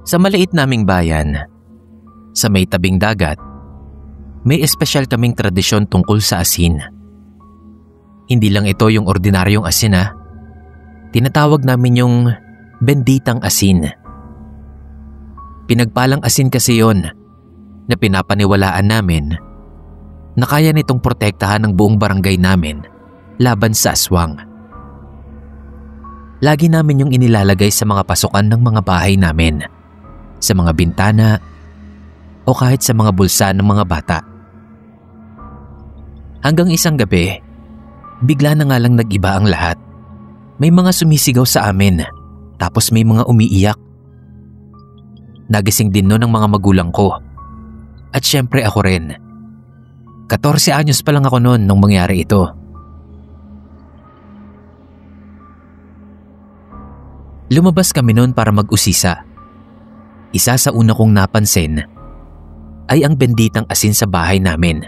Sa maliit naming bayan, sa may tabing dagat, may espesyal kaming tradisyon tungkol sa asin. Hindi lang ito yung ordinaryong asin Tinatawag namin yung benditang asin. Pinagpalang asin kasi yon na pinapaniwalaan namin na kaya nitong protektahan ng buong barangay namin laban sa aswang. Lagi namin yung inilalagay sa mga pasukan ng mga bahay namin, sa mga bintana o kahit sa mga bulsa ng mga bata. Hanggang isang gabi, bigla na nga lang nag-iba ang lahat. May mga sumisigaw sa amin, tapos may mga umiiyak. Nagising din noon ang mga magulang ko. At syempre ako rin. 14 anyos pa lang ako noon nung mangyari ito. Lumabas kami noon para mag-usisa. Isa sa una kong napansin ay ang benditang asin sa bahay namin.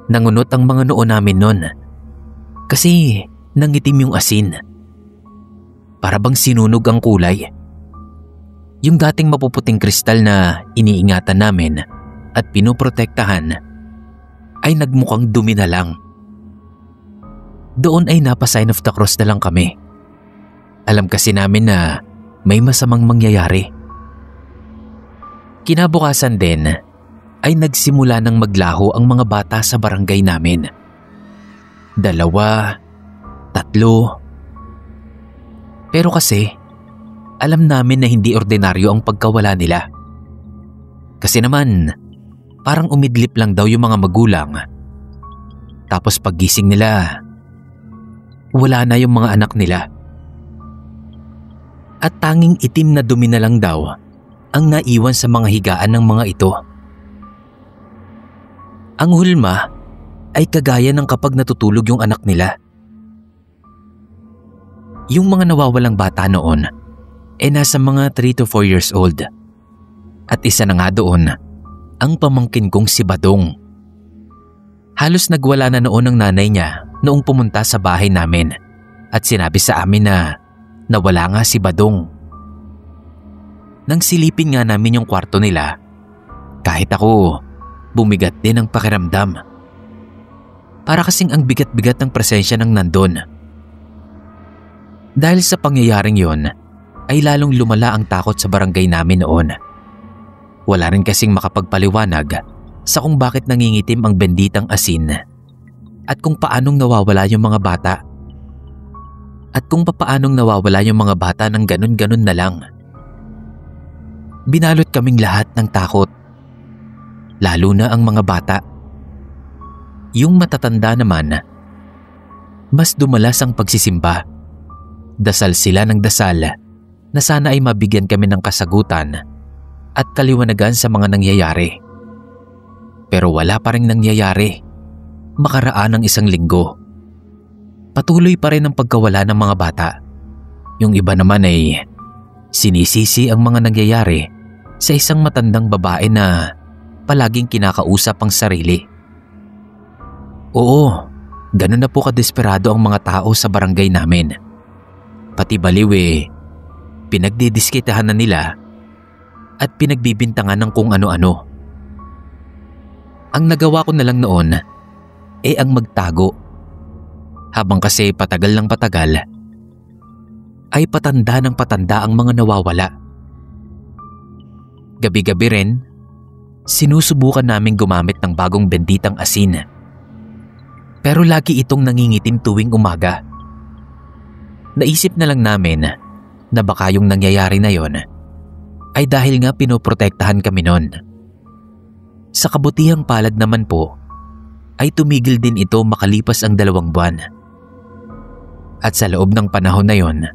Nangunot ang mga noo namin noon kasi nangitim yung asin. Para bang sinunog ang kulay. Yung dating mapuputing kristal na iniingatan namin at pinoprotektahan ay nagmukhang dumi na lang. Doon ay napa-sign of the cross na lang kami. Alam kasi namin na may masamang mangyayari. Kinabukasan din ay nagsimula ng maglaho ang mga bata sa barangay namin. 2, 3. Pero kasi alam namin na hindi ordinaryo ang pagkawala nila. Kasi naman parang umidlip lang daw yung mga magulang. Tapos paggising nila, wala na yung mga anak nila. At tanging itim na dumi na lang daw ang naiwan sa mga higaan ng mga ito. Ang hulma ay kagaya ng kapag natutulog yung anak nila. Yung mga nawawalang bata noon nasa mga 3 to 4 years old. At isa na nga doon ang pamangkin kong si Badong. Halos nagwala na noon ang nanay niya noong pumunta sa bahay namin at sinabi sa amin na nawala nga si Badong. Nang silipin nga namin yung kwarto nila, kahit ako, bumigat din ang pakiramdam. Para kasing ang bigat-bigat ng presensya ng nandun. Dahil sa pangyayaring yon, ay lalong lumala ang takot sa barangay namin noon. Wala rin kasing makapagpaliwanag sa kung bakit nangingitim ang benditang asin at kung paanong nawawala yung mga bata. At kung paanong nawawala yung mga bata ng ganun-ganun na lang. Binalot kaming lahat ng takot. Lalo na ang mga bata. Yung matatanda naman, mas dumalas ang pagsisimba. Dasal sila ng dasal na sana ay mabigyan kami ng kasagutan at kaliwanagan sa mga nangyayari. Pero wala pa rin nangyayari. Makaraan ng 1 linggo. Patuloy pa rin ang pagkawala ng mga bata. Yung iba naman ay sinisisi ang mga nangyayari sa isang matandang babae na palaging kinakausap ang sarili. Oo, ganun na po kadesperado ang mga tao sa barangay namin. Pati baliw pinagdidiskitahan na nila at pinagbibintangan ng kung ano-ano. Ang nagawa ko na lang noon ang magtago. Habang kasi patagal ng patagal, ay patanda ng patanda ang mga nawawala. Gabi-gabi rin, sinusubukan naming gumamit ng bagong benditang asin. Pero lagi itong nangingitim tuwing umaga. Naisip na lang namin na baka yung nangyayari na yon ay dahil nga pinoprotektahan kami nun. Sa kabutihang palad naman po, ay tumigil din ito makalipas ang 2 buwan. At sa loob ng panahon na yon,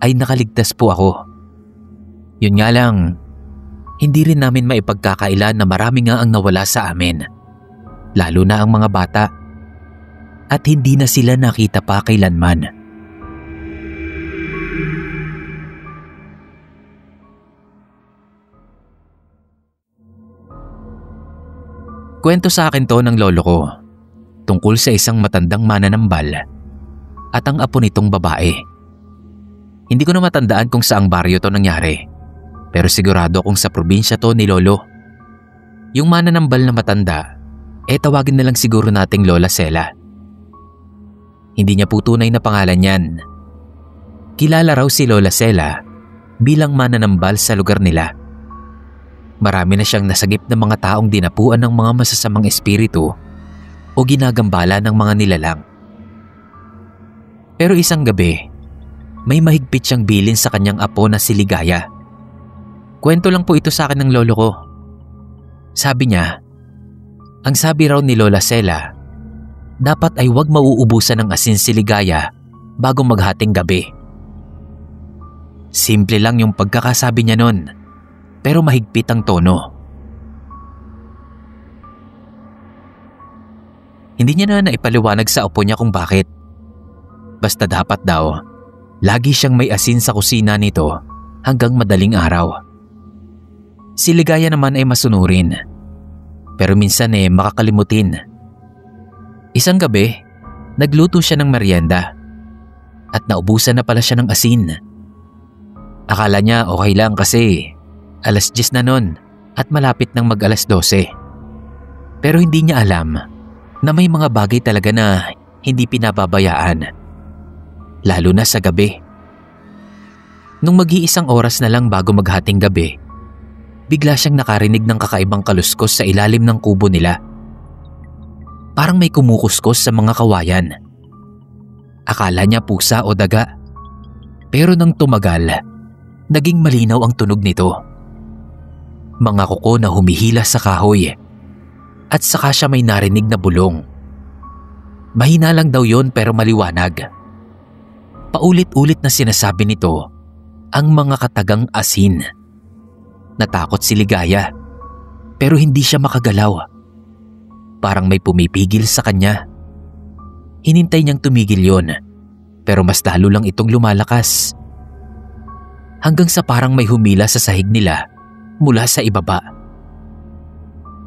ay nakaligtas po ako. Yun nga lang, hindi rin namin maipagkakaila na marami nga ang nawala sa amin. Lalo na ang mga bata. At hindi na sila nakita pa kailanman. Kwento sa akin to ng lolo ko tungkol sa isang matandang mananambal at ang apo nitong babae. Hindi ko na matandaan kung saang baryo to nangyari, Pero sigurado kung sa probinsya to ni Lolo. Yung mananambal na matanda, tawagin na lang siguro nating Lola Sela. Hindi niya po tunay na pangalan yan. Kilala raw si Lola Sela bilang mananambal sa lugar nila. Marami na siyang nasagip ng mga taong dinapuan ng mga masasamang espiritu o ginagambala ng mga nilalang. Pero isang gabi, may mahigpit siyang bilin sa kanyang apo na si Ligaya. Kwento lang po ito sa akin ng lolo ko. Sabi niya, ang sabi raw ni Lola Sela, dapat ay huwag mauubusan ng asin si Ligaya bago maghating gabi. Simple lang yung pagkakasabi niya nun, pero mahigpit ang tono. Hindi niya na naipaliwanag sa apo niya kung bakit. Basta dapat daw, lagi siyang may asin sa kusina nito hanggang madaling araw. Si Ligaya naman ay masunurin, pero minsan makakalimutin. Isang gabi, nagluto siya ng merienda at naubusan na pala siya ng asin. Akala niya okay lang kasi 10:00 na nun at malapit nang mag 12:00. Pero hindi niya alam na may mga bagay talaga na hindi pinababayaan, lalo na sa gabi. Nung mag-iisang oras na lang bago maghating gabi, bigla siyang nakarinig ng kakaibang kaluskos sa ilalim ng kubo nila. Parang may kumukuskos sa mga kawayan. Akala niya pusa o daga, pero nang tumagal, naging malinaw ang tunog nito. Mga kuko na humihila sa kahoy at saka siya may narinig na bulong. Mahina lang daw yon pero maliwanag. Paulit-ulit na sinasabi nito ang mga katagang asin. Natakot si Ligaya pero hindi siya makagalaw. Parang may pumipigil sa kanya. Hinintay niyang tumigil yon pero mas lalo lang itong lumalakas. Hanggang sa parang may humila sa sahig nila mula sa ibaba.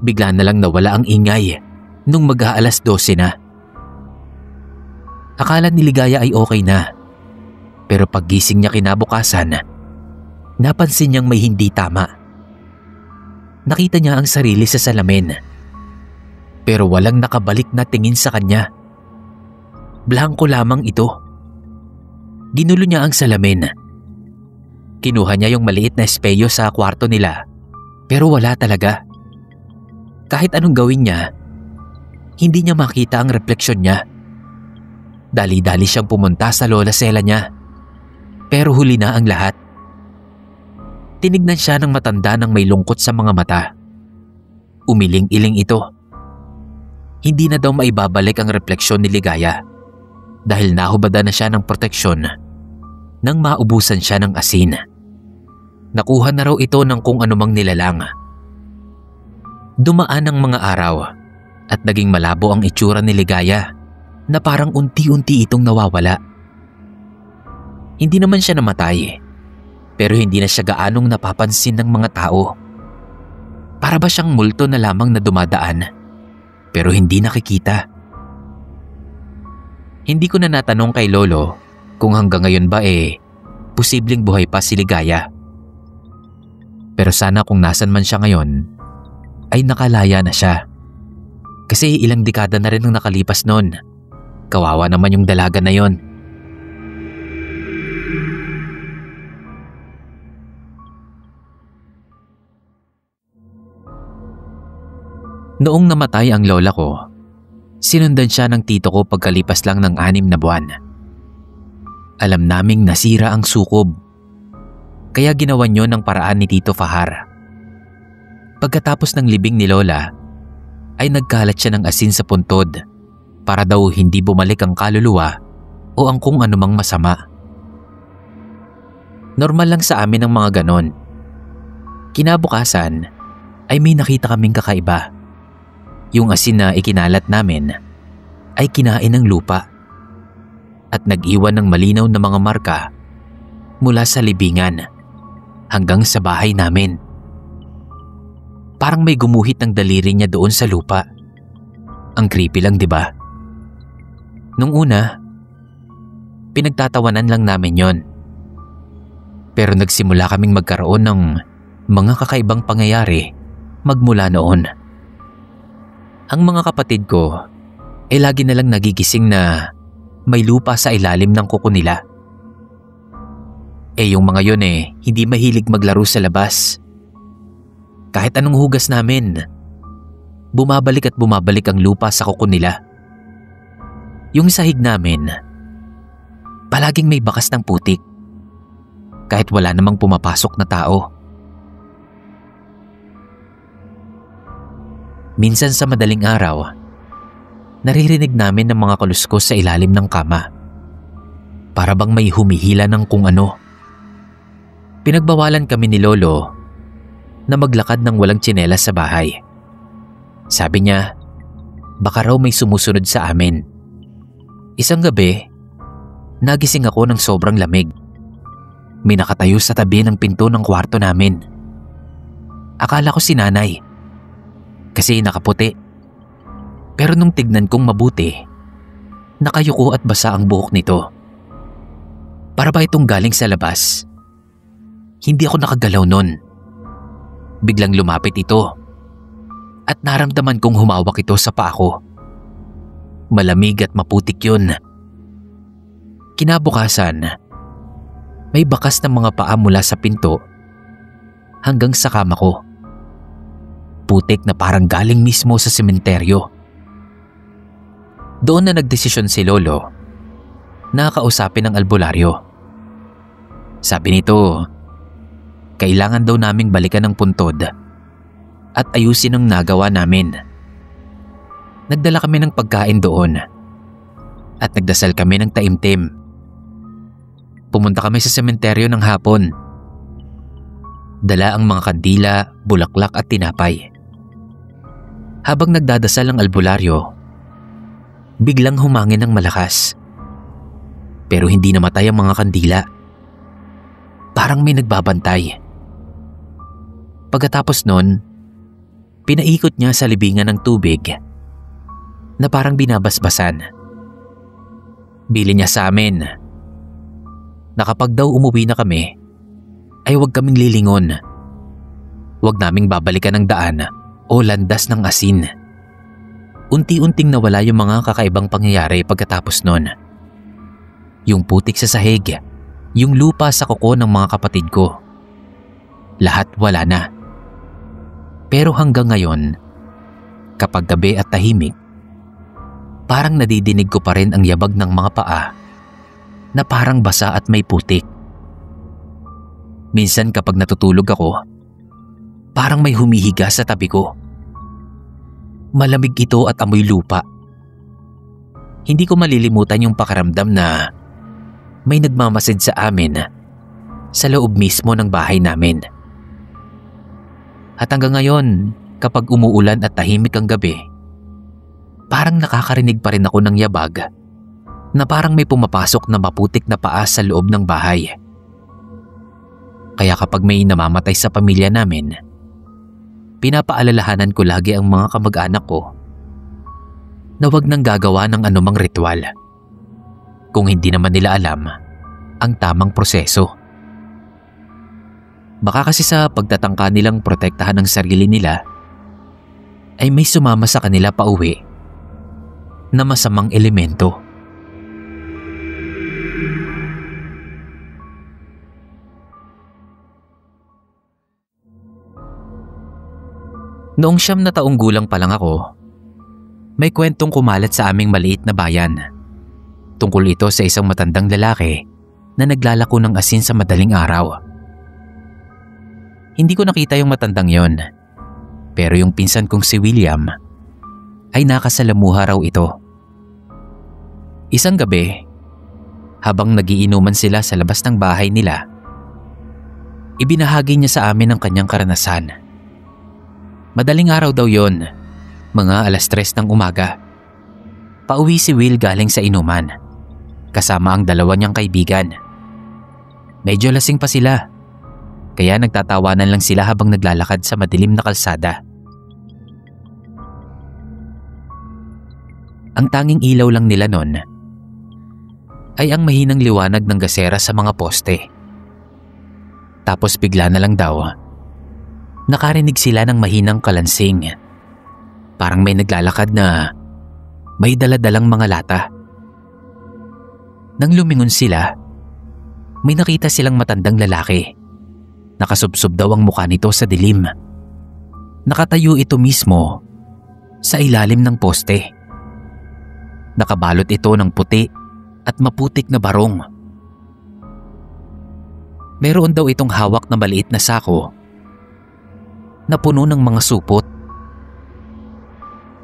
Bigla na lang nawala ang ingay nung mag-12 na. Akala ni Ligaya ay okay na. Pero paggising niya kinabukasan, napansin niyang may hindi tama. Nakita niya ang sarili sa salamin. Pero walang nakabalik na tingin sa kanya. Blanko lamang ito. Ginulo niya ang salamin. Kinuha niya yung maliit na espeyo sa kwarto nila, pero wala talaga. Kahit anong gawin niya, hindi niya makita ang refleksyon niya. Dali-dali siyang pumunta sa Lola Sela niya, pero huli na ang lahat. Tinignan siya ng matanda ng may lungkot sa mga mata. Umiling-iling ito. Hindi na daw maibabalik ang refleksyon ni Ligaya dahil nahubada na siya ng proteksyon nang maubusan siya ng asin. Nakuha na raw ito ng kung anumang nilalang. Dumaan ang mga araw at naging malabo ang itsura ni Ligaya na parang unti-unti itong nawawala. Hindi naman siya namatay, pero hindi na siya gaanong napapansin ng mga tao. Para ba siyang multo na lamang na dumadaan pero hindi nakikita. Hindi ko na natanong kay Lolo kung hanggang ngayon ba posibleng buhay pa si Ligaya. Pero sana kung nasan man siya ngayon, ay nakalaya na siya. Kasi ilang dekada na rin ang nakalipas noon. Kawawa naman yung dalaga na yon. Noong namatay ang lola ko, sinundan siya ng tito ko pagkalipas lang ng 6 na buwan. Alam naming nasira ang sukob, kaya ginawan yon ng paraan ni Tito Fahar. Pagkatapos ng libing ni Lola, ay nagkalat siya ng asin sa puntod para daw hindi bumalik ang kaluluwa o ang kung anumang masama. Normal lang sa amin ang mga ganon. Kinabukasan ay may nakita kaming kakaiba. Yung asin na ikinalat namin ay kinain ng lupa at nag-iwan ng malinaw na mga marka mula sa libingan hanggang sa bahay namin. Parang may gumuhit ng daliri niya doon sa lupa. Ang creepy lang, di ba? Nung una, pinagtatawanan lang namin yon. Pero nagsimula kaming magkaroon ng mga kakaibang pangyayari magmula noon. Ang mga kapatid ko ay lagi na lang nagigising na may lupa sa ilalim ng kuko nila. Yung mga yon hindi mahilig maglaro sa labas. Kahit anong hugas namin, bumabalik at bumabalik ang lupa sa kuko nila. Yung sahig namin, palaging may bakas ng putik, kahit wala namang pumapasok na tao. Minsan sa madaling araw, naririnig namin ng mga kaluskos sa ilalim ng kama. Para bang may humihila ng kung ano. Pinagbawalan kami ni Lolo na maglakad ng walang tsinelas sa bahay. Sabi niya, baka raw may sumusunod sa amin. Isang gabi, nagising ako ng sobrang lamig. May nakatayo sa tabi ng pinto ng kwarto namin. Akala ko si Nanay, kasi nakaputi. Pero nung tignan kong mabuti, nakayuko at basa ang buhok nito. Para ba itong galing sa labas? Hindi ako nakagalaw nun. Biglang lumapit ito at naramdaman kong humawak ito sa paa ko. Malamig at maputik yun. Kinabukasan, may bakas ng mga paa mula sa pinto hanggang sa kama ko. Putik na parang galing mismo sa sementeryo. Doon na nagdesisyon si Lolo na kausapin ang albularyo. Sabi nito, kailangan daw naming balikan ng puntod at ayusin ang nagawa namin. Nagdala kami ng pagkain doon at nagdasal kami ng taimtim. Pumunta kami sa sementeryo ng hapon. Dala ang mga kandila, bulaklak at tinapay. Habang nagdadasal ang albularyo, biglang humangin ng malakas. Pero hindi namatay ang mga kandila. Parang may nagbabantay. Pagkatapos nun, pinaikot niya sa libingan ng tubig na parang binabasbasan. Bili niya sa amin na kapag daw umuwi na kami, ay huwag kaming lilingon. Huwag naming babalikan ng daan o landas ng asin. Unti-unting nawala yung mga kakaibang pangyayari pagkatapos nun. Yung putik sa sahig, yung lupa sa kuko ng mga kapatid ko. Lahat wala na. Pero hanggang ngayon, kapag gabi at tahimik, parang nadidinig ko pa rin ang yabag ng mga paa na parang basa at may putik. Minsan kapag natutulog ako, parang may humihiga sa tabi ko. Malamig ito at amoy lupa. Hindi ko malilimutan yung pakiramdam na may nagmamasid sa amin sa loob mismo ng bahay namin. At hanggang ngayon, kapag umuulan at tahimik ang gabi, parang nakakarinig pa rin ako ng yabag na parang may pumapasok na maputik na paa sa loob ng bahay. Kaya kapag may namamatay sa pamilya namin, pinapaalalahanan ko lagi ang mga kamag-anak ko na huwag nang gagawa ng anumang ritual kung hindi naman nila alam ang tamang proseso. Baka kasi sa pagtatangka nilang protektahan ang sarili nila, ay may sumama sa kanila pauwi na masamang elemento. Noong 9 na taong gulang pa lang ako, may kwentong kumalat sa aming maliit na bayan. Tungkol ito sa isang matandang lalaki na naglalako ng asin sa madaling araw. Hindi ko nakita yung matandang yon, pero yung pinsan kong si William ay nakasalamuha raw ito. Isang gabi, habang nagiinuman sila sa labas ng bahay nila, ibinahagi niya sa amin ang kanyang karanasan. Madaling araw daw yon, mga 3:00 ng umaga. Pauwi si Will galing sa inuman, kasama ang 2 niyang kaibigan. Medyo lasing pa sila, kaya nagtatawanan lang sila habang naglalakad sa madilim na kalsada. Ang tanging ilaw lang nila noon ay ang mahinang liwanag ng gasera sa mga poste. Tapos bigla na lang daw, Nakarinig sila ng mahinang kalansing. Parang may naglalakad na may daladalang mga lata. Nang lumingon sila, may nakita silang matandang lalaki. Nakasubsob daw ang mukha nito sa dilim. Nakatayo ito mismo sa ilalim ng poste. Nakabalot ito ng puti at maputik na barong. Meron daw itong hawak na maliit na sako na puno ng mga supot.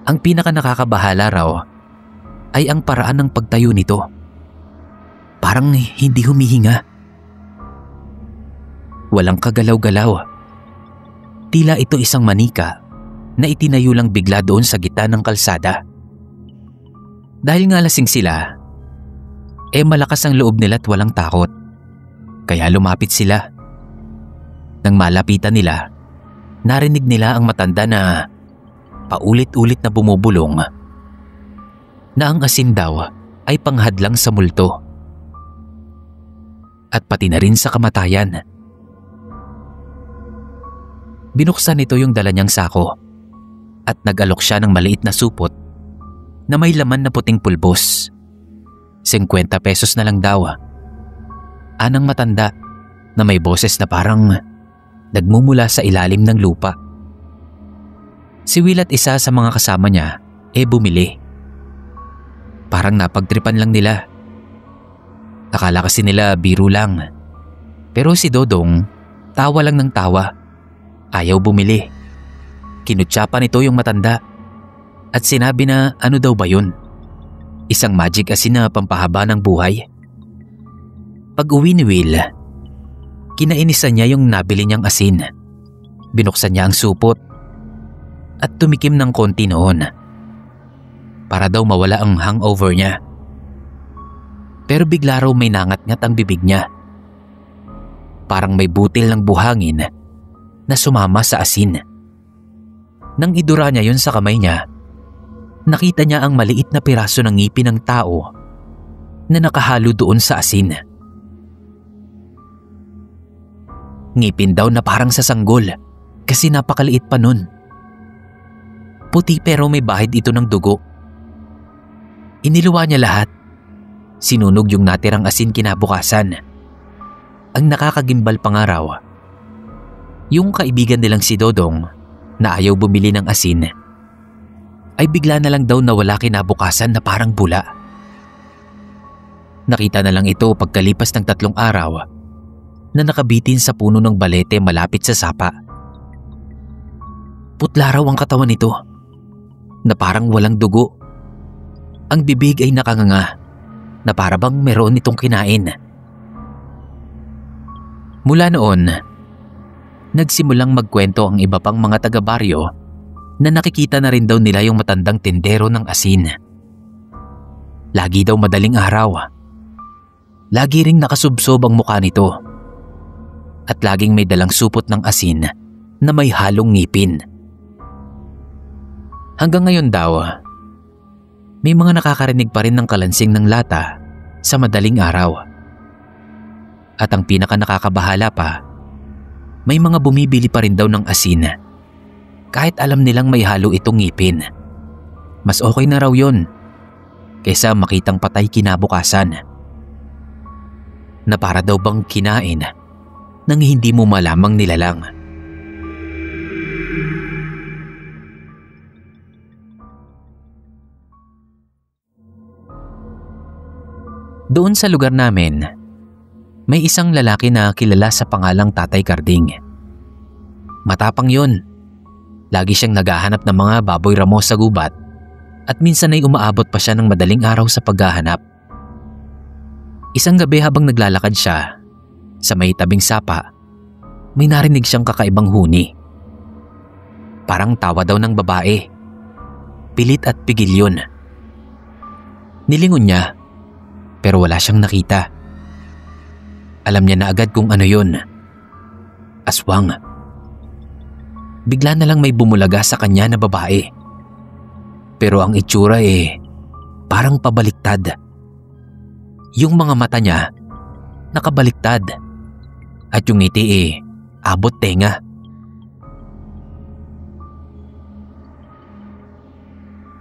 Ang pinaka nakakabahala raw ay ang paraan ng pagtayo nito. Parang hindi humihinga. Walang kagalaw-galaw. Tila ito isang manika na itinayo lang bigla doon sa gitna ng kalsada. Dahil nga lasing sila, malakas ang loob nila at walang takot. Kaya lumapit sila. Nang malapitan nila, narinig nila ang matanda na paulit-ulit na bumubulong na ang asin daw ay panghadlang sa multo. At pati na rin sa kamatayan. Binuksan nito yung dala niyang sako at nag-alok siya ng maliit na supot na may laman na puting pulbos. 50 pesos na lang daw. Anang matanda na may boses na parang nagmumula sa ilalim ng lupa. Si Will at isa sa mga kasama niya bumili. Parang napagtripan lang nila. Akala kasi nila biro lang. Pero si Dodong tawa lang ng tawa. Ayaw bumili. Kinutsa pa nito yung matanda at sinabi na ano daw ba yun? Isang magic asin na pampahaba ng buhay. Pag uwi ni Will, kinainisan niya yung nabili niyang asin. Binuksan niya ang supot at tumikim ng konti noon para daw mawala ang hangover niya. Pero bigla raw may nangat-ngat ang bibig niya. Parang may butil ng buhangin na sumama sa asin. Nang idura niya yun sa kamay niya, nakita niya ang maliit na piraso ng ngipin ng tao na nakahalo doon sa asin. Ngipin daw na parang sa sanggol kasi napakaliit pa nun. Puti pero may bahid ito ng dugo. Iniluwa niya lahat. Sinunog yung natirang asin kinabukasan. Ang nakakagimbal pa nga raw, yung kaibigan nilang si Dodong na ayaw bumili ng asin ay bigla na lang daw nawala kinabukasan na parang bula. Nakita na lang ito pagkalipas ng 3 araw na nakabitin sa puno ng balete malapit sa sapa. Putla raw ang katawan nito na parang walang dugo. Ang bibig ay nakanganga na para bang meron itong kinain. Mula noon, nagsimulang magkwento ang iba pang mga taga-baryo na nakikita na rin daw nila yung matandang tindero ng asin. Lagi daw madaling araw. Lagi ring nakasubsob ang mukha nito. At laging may dalang supot ng asin na may halong ngipin. Hanggang ngayon daw, may mga nakakarinig pa rin ng kalansing ng lata sa madaling araw. At ang pinaka nakakabahala pa, may mga bumibili pa rin daw ng asin kahit alam nilang may halo itong ngipin. Mas okay na raw yun kaysa makitang patay kinabukasan na para daw bang kinain nang hindi mo malamang nilalang. Doon sa lugar namin, may isang lalaki na kilala sa pangalang Tatay Karding. Matapang yun. Lagi siyang naghahanap ng mga baboy ramo sa gubat at minsan ay umaabot pa siya ng madaling araw sa paghahanap. Isang gabi habang naglalakad siya sa may tabing sapa, may narinig siyang kakaibang huni. Parang tawa daw ng babae. Pilit at pigil yun. Nilingon niya pero wala siyang nakita. Alam niya na agad kung ano yun. Aswang. Bigla na lang may bumulaga sa kanya na babae. Pero ang itsura parang pabaliktad. Yung mga mata niya nakabaliktad at yung ngiti abot tenga.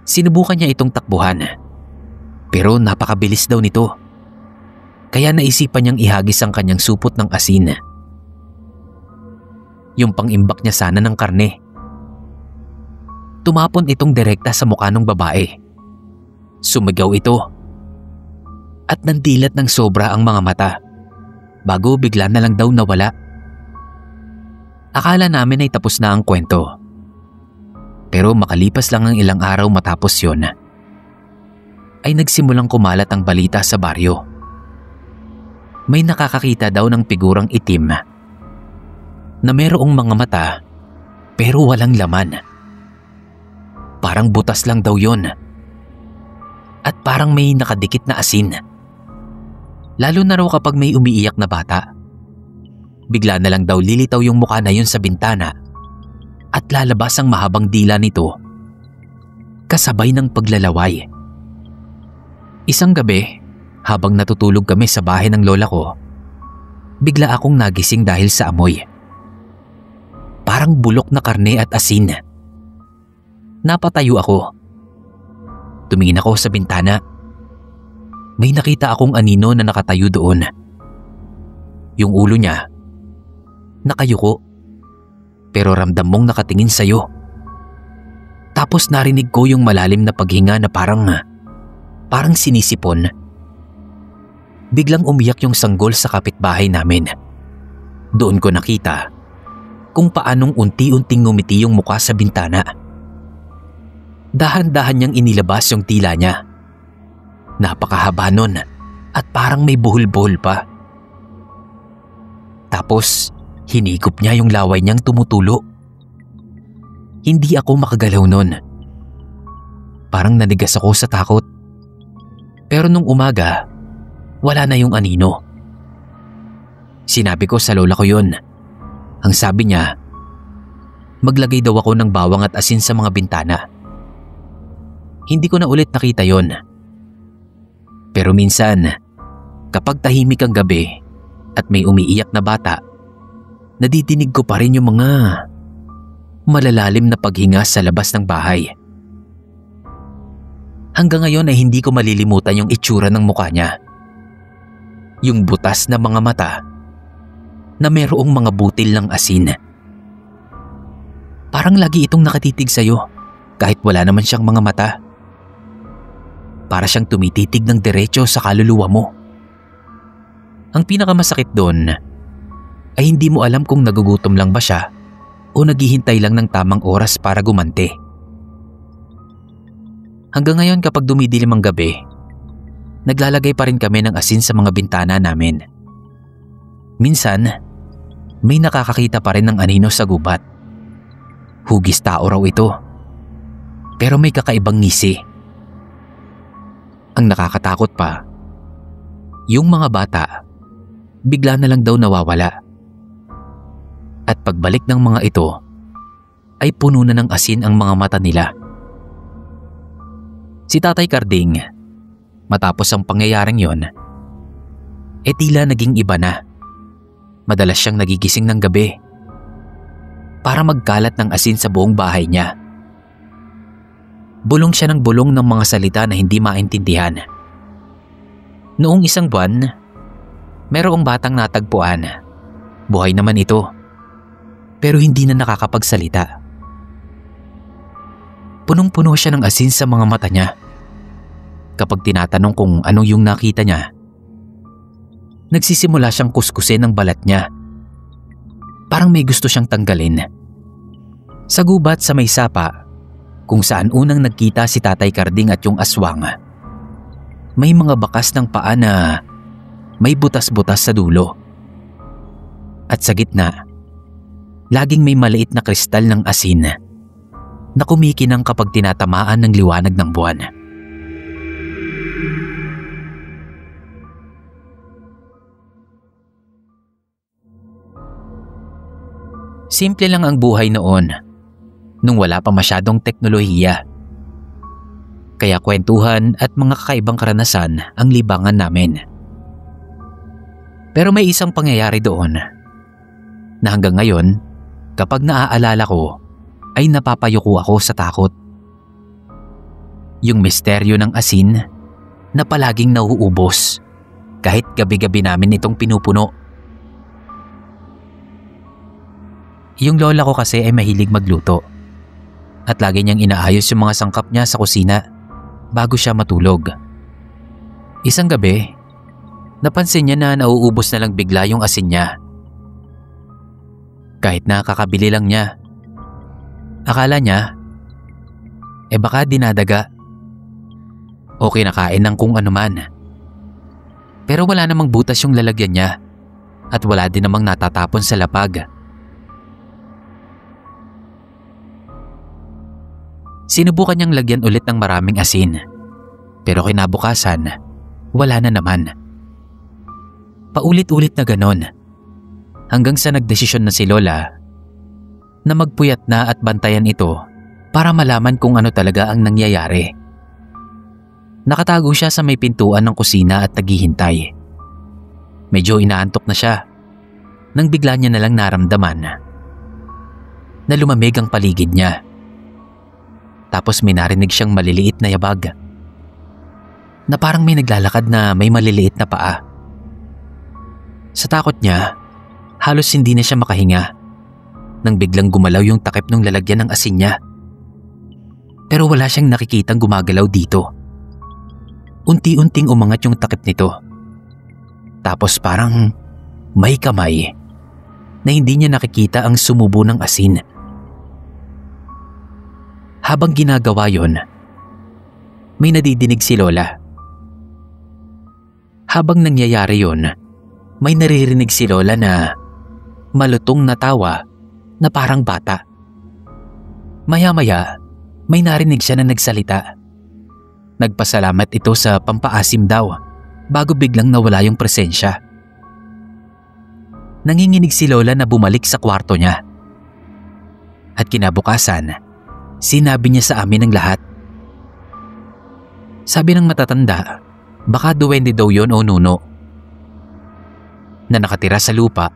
Sinubukan niya itong takbuhan, pero napakabilis daw nito. Kaya naisipan niyang ihagis ang kanyang supot ng asin. Yung pangimbak niya sana ng karne. Tumapon itong direkta sa mukha ng babae. Sumigaw ito. At nandilat ng sobra ang mga mata, bago bigla na lang daw nawala. Akala namin ay tapos na ang kwento. Pero makalipas lang ang ilang araw matapos yon, ay nagsimulang kumalat ang balita sa baryo. May nakakakita daw ng figurang itim na mayroong mga mata pero walang laman. Parang butas lang daw yon. At parang may nakadikit na asin. Lalo na raw kapag may umiiyak na bata. Bigla na lang daw lilitaw yung mukha na yun sa bintana at lalabas ang mahabang dila nito kasabay ng paglalaway. Isang gabi, habang natutulog kami sa bahay ng lola ko, bigla akong nagising dahil sa amoy. Parang bulok na karne at asin. Napatayo ako. Tumingin ako sa bintana. May nakita akong anino na nakatayo doon. Yung ulo niya, nakayuko, pero ramdam mong nakatingin sa'yo. Tapos narinig ko yung malalim na paghinga na parang sinisipon. Biglang umiyak yung sanggol sa kapitbahay namin. Doon ko nakita kung paanong unti-unting ngumiti yung mukha sa bintana. Dahan-dahan niyang inilabas yung tila niya. Napakahaba nun at parang may buhol-buhol pa. Tapos hinigop niya yung laway niyang tumutulo. Hindi ako makagalaw nun. Parang nanigas ako sa takot. Pero nung umaga, wala na yung anino. Sinabi ko sa lola ko yun. Ang sabi niya, maglagay daw ako ng bawang at asin sa mga bintana. Hindi ko na ulit nakita yon. Pero minsan, kapag tahimik ang gabi at may umiiyak na bata, nadidinig ko pa rin yung mga malalalim na paghinga sa labas ng bahay. Hanggang ngayon ay hindi ko malilimutan yung itsura ng mukha niya. Yung butas na mga mata na mayroong mga butil ng asin. Parang lagi itong nakatitig sa'yo kahit wala naman siyang mga mata. Para siyang tumititig ng diretso sa kaluluwa mo. Ang pinakamasakit doon ay hindi mo alam kung nagugutom lang ba siya o naghihintay lang ng tamang oras para gumante. Hanggang ngayon kapag dumidilim ang gabi, naglalagay pa rin kami ng asin sa mga bintana namin. Minsan, may nakakakita pa rin ng anino sa gubat. Hugis tao raw ito, pero may kakaibang ngisi. Ang nakakatakot pa, yung mga bata, bigla na lang daw nawawala. At pagbalik ng mga ito, ay puno na ng asin ang mga mata nila. Si Tatay Karding, matapos ang pangyayaring yon, tila naging iba na. Madalas siyang nagigising ng gabi para magkalat ng asin sa buong bahay niya. Bulong siya ng bulong ng mga salita na hindi maintindihan. Noong isang buwan, merong batang natagpuan. Buhay naman ito, pero hindi na nakakapagsalita. Punong-puno siya ng asin sa mga mata niya. Kapag tinatanong kung ano yung nakita niya, nagsisimula siyang kuskusin ang balat niya. Parang may gusto siyang tanggalin. Sa gubat sa may sapa, kung saan unang nagkita si Tatay Karding at yung aswang, may mga bakas ng paa na may butas-butas sa dulo. At sa gitna, laging may maliit na kristal ng asin na kumikinang kapag tinatamaan ng liwanag ng buwan. Simple lang ang buhay noon, nung wala pa masyadong teknolohiya. Kaya kwentuhan at mga kakaibang karanasan ang libangan namin. Pero may isang pangyayari doon na hanggang ngayon, kapag naaalala ko, ay napapayuko ako sa takot. Yung misteryo ng asin na palaging nauubos kahit gabi-gabi namin itong pinupuno. Yung lola ko kasi ay mahilig magluto at lagi niyang inaayos yung mga sangkap niya sa kusina bago siya matulog. Isang gabi, napansin niya na nauubos na lang bigla yung asin niya. Kahit na kakabili lang niya. Akala niya, baka dinadaga o kinakain ng kung anuman. Pero wala namang butas yung lalagyan niya at wala din namang natatapon sa lapag. Sinubukan niyang lagyan ulit ng maraming asin, pero kinabukasan, wala na naman. Paulit-ulit na ganon, hanggang sa nagdesisyon na si Lola na magpuyat na at bantayan ito para malaman kung ano talaga ang nangyayari. Nakatago siya sa may pintuan ng kusina at naghihintay. Medyo inaantok na siya nang bigla niya nalang naramdaman na lumamig ang paligid niya. Tapos may narinig siyang maliliit na yabag na parang may naglalakad na may maliliit na paa. Sa takot niya, halos hindi na siya makahinga nang biglang gumalaw yung takip ng lalagyan ng asin niya. Pero wala siyang nakikitang gumagalaw dito. Unti-unting umangat yung takip nito. Tapos parang may kamay na hindi niya nakikita ang sumubo ng asin. Habang ginagawa yon, may nadidinig si Lola. Habang nangyayari yon, may naririnig si Lola na malutong na tawa na parang bata. Maya-maya, may narinig siya na nagsalita. Nagpasalamat ito sa pampaasim daw bago biglang nawala yung presensya. Nanginginig si Lola na bumalik sa kwarto niya. At kinabukasan, sinabi niya sa amin ang lahat. Sabi ng matatanda, baka duwende daw yon o nuno na nakatira sa lupa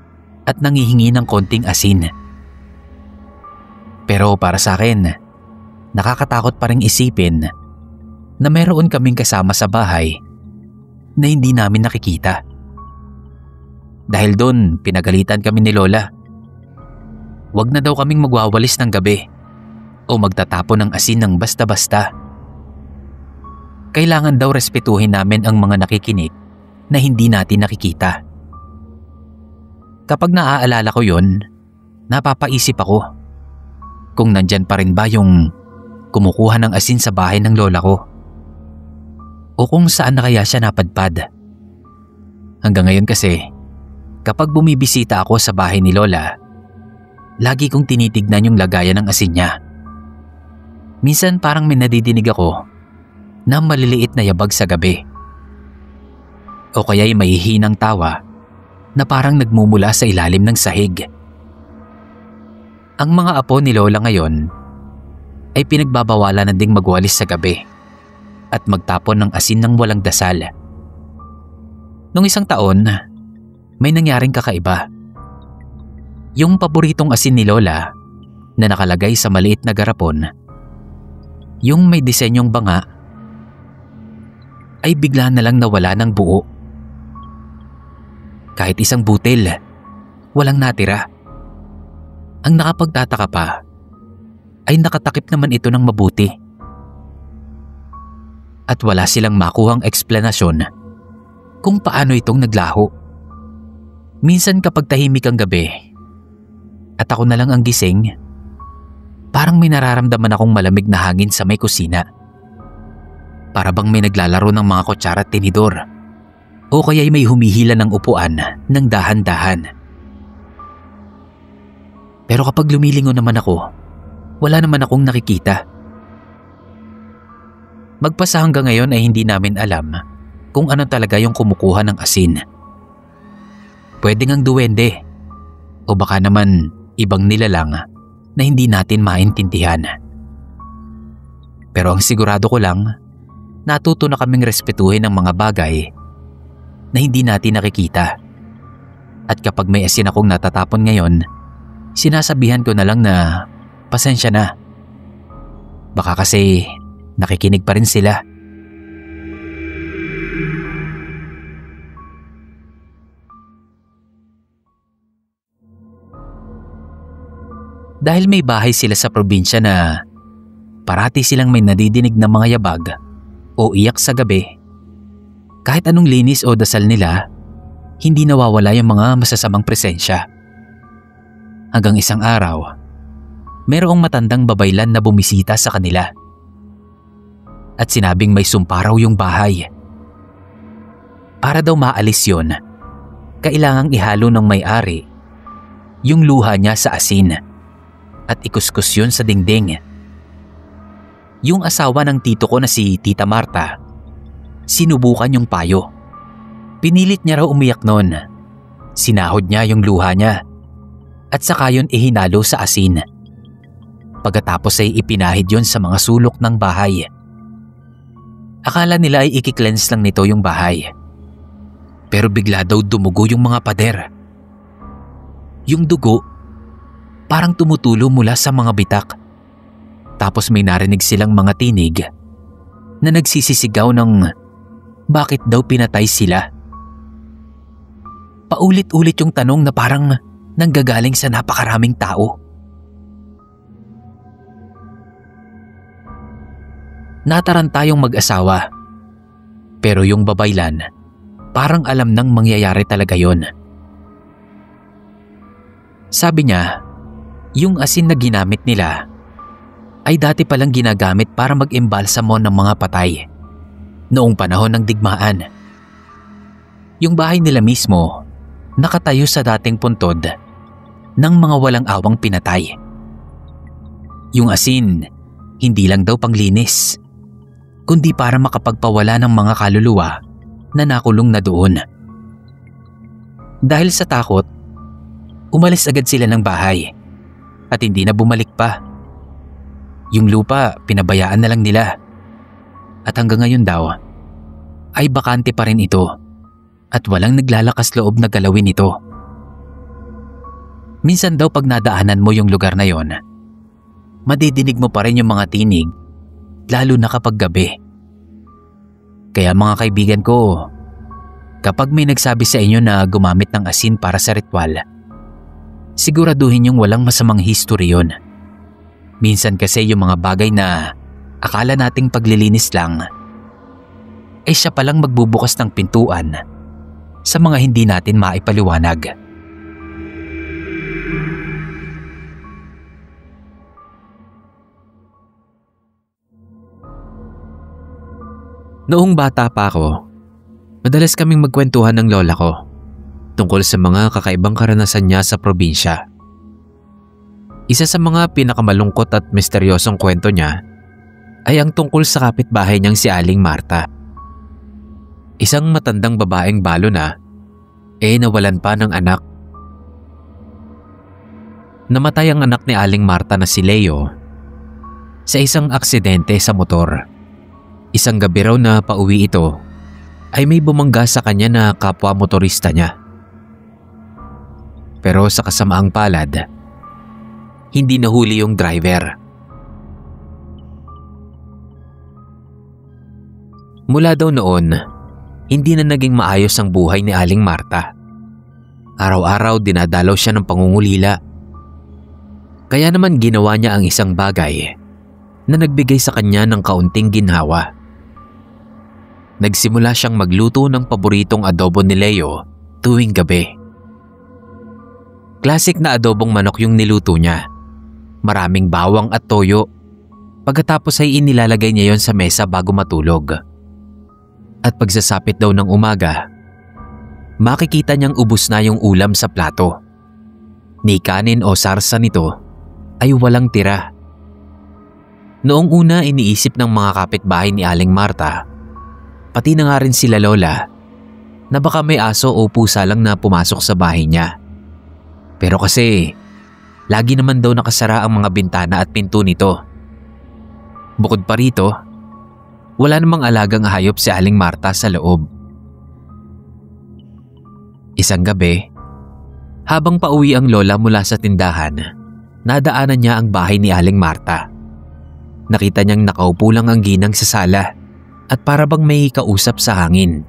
at nangihingi ng konting asin. Pero para sa akin, nakakatakot pa ring isipin na meron kaming kasama sa bahay na hindi namin nakikita. Dahil doon, pinagalitan kami ni Lola. Huwag na daw kaming magwawalis ng gabi o magtatapon ng asin ng basta-basta. Kailangan daw respetuhin namin ang mga nakikinig na hindi natin nakikita. Kapag naaalala ko yon, napapaisip ako kung nandyan pa rin ba yung kumukuha ng asin sa bahay ng lola ko o kung saan na kaya siya napadpad. Hanggang ngayon kasi, kapag bumibisita ako sa bahay ni Lola, lagi kong tinitignan yung lagayan ng asin niya. Minsan parang may nadidinig ako na maliliit na yabag sa gabi. O kaya'y mahihinang tawa na parang nagmumula sa ilalim ng sahig. Ang mga apo ni Lola ngayon ay pinagbabawalan na ding magwalis sa gabi at magtapon ng asin ng walang dasal. Nung isang taon, may nangyaring kakaiba. Yung paboritong asin ni Lola na nakalagay sa maliit na garapon, yung may disenyong banga, ay bigla na lang nawala ng buo. Kahit isang butil, walang natira. Ang nakapagtataka pa ay nakatakip naman ito ng mabuti. At wala silang makuhang eksplanasyon kung paano itong naglaho. Minsan kapag tahimik ang gabi at ako na lang ang gising, parang may nararamdaman akong malamig na hangin sa may kusina. Para bang may naglalaro ng mga kutsara at tinidor o kaya'y may humihila ng upuan ng dahan-dahan. Pero kapag lumilingon naman ako, wala naman akong nakikita. Magpasa hanggang ngayon ay hindi namin alam kung ano talaga yung kumukuha ng asin. Pwede ngang duwende o baka naman ibang nilalang na hindi natin maintindihan. Pero ang sigurado ko lang, natuto na kaming respetuhin ang mga bagay na hindi natin nakikita. At kapag may asin akong natatapon ngayon, sinasabihan ko na lang na pasensya na. Baka kasi nakikinig pa rin sila. Dahil may bahay sila sa probinsya na parati silang may nadidinig na mga yabag o iyak sa gabi, kahit anong linis o dasal nila, hindi nawawala yung mga masasamang presensya. Hanggang isang araw, mayroong matandang babaylan na bumisita sa kanila. At sinabing may sumpa raw yung bahay. Para daw maalis yun, kailangang ihalo ng may-ari yung luha niya sa asin at ikuskus yun sa dingding. Yung asawa ng tito ko na si Tita Marta, sinubukan yung payo. Pinilit niya raw umiyak noon. Sinahod niya yung luha niya at saka yun ihinalo sa asin. Pagkatapos ay ipinahid yun sa mga sulok ng bahay. Akala nila ay i-cleanse lang nito yung bahay. Pero bigla daw dumugo yung mga pader. Yung dugo parang tumutulo mula sa mga bitak. Tapos may narinig silang mga tinig na nagsisisigaw ng bakit daw pinatay sila. Paulit-ulit yung tanong na parang nanggagaling sa napakaraming tao. Nataranta yung mag-asawa. Pero yung babaylan, parang alam nang mangyayari talaga yon. Sabi niya, yung asin na ginamit nila ay dati palang ginagamit para mag-imbalsamo ng mga patay noong panahon ng digmaan. Yung bahay nila mismo nakatayo sa dating puntod ng mga walang awang pinatay. Yung asin, hindi lang daw panglinis, kundi para makapagpawala ng mga kaluluwa na nakulong na doon. Dahil sa takot, umalis agad sila ng bahay at hindi na bumalik pa. Yung lupa, pinabayaan na lang nila. At hanggang ngayon daw, ay bakante pa rin ito at walang naglalakas loob na galawin ito. Minsan daw pag nadaanan mo yung lugar na yon, madidinig mo pa rin yung mga tinig, lalo na kapag gabi. Kaya mga kaibigan ko, kapag may nagsabi sa inyo na gumamit ng asin para sa ritual, siguraduhin yung walang masamang history yun. Minsan kasi yung mga bagay na akala nating paglilinis lang, ay siya palang magbubukas ng pintuan sa mga hindi natin maipaliwanag. Noong bata pa ako, madalas kaming magkwentuhan ng lola ko tungkol sa mga kakaibang karanasan niya sa probinsya. Isa sa mga pinakamalungkot at misteryosong kwento niya ay ang tungkol sa kapitbahay niyang si Aling Marta. Isang matandang babaeng balo na, nawalan pa ng anak. Namatay ang anak ni Aling Marta na si Leo sa isang aksidente sa motor. Isang gabi raw na pauwi ito ay may bumangga sa kanya na kapwa motorista niya. Pero sa kasamaang palad, hindi nahuli yung driver. Mula daw noon, hindi na naging maayos ang buhay ni Aling Marta. Araw-araw dinadalaw siya ng pangungulila. Kaya naman ginawa niya ang isang bagay na nagbigay sa kanya ng kaunting ginhawa. Nagsimula siyang magluto ng paboritong adobo ni Leo tuwing gabi. Classic na adobong manok yung niluto niya. Maraming bawang at toyo. Pagkatapos ay inilalagay niya yon sa mesa bago matulog. At pagsasapit daw ng umaga, makikita niyang ubos na yung ulam sa plato. Ni kanin o sarsa nito ay walang tira. Noong una iniisip ng mga kapitbahay ni Aling Marta, pati na nga rin sila lola, na baka may aso o pusa lang na pumasok sa bahay niya. Pero kasi lagi naman daw nakasara ang mga bintana at pinto nito. Bukod pa rito, wala namang alagang hayop si Aling Marta sa loob. Isang gabi, habang pauwi ang lola mula sa tindahan, nadaanan niya ang bahay ni Aling Marta. Nakita niyang nakaupo lang ang ginang sa sala at para bang may kausap sa hangin.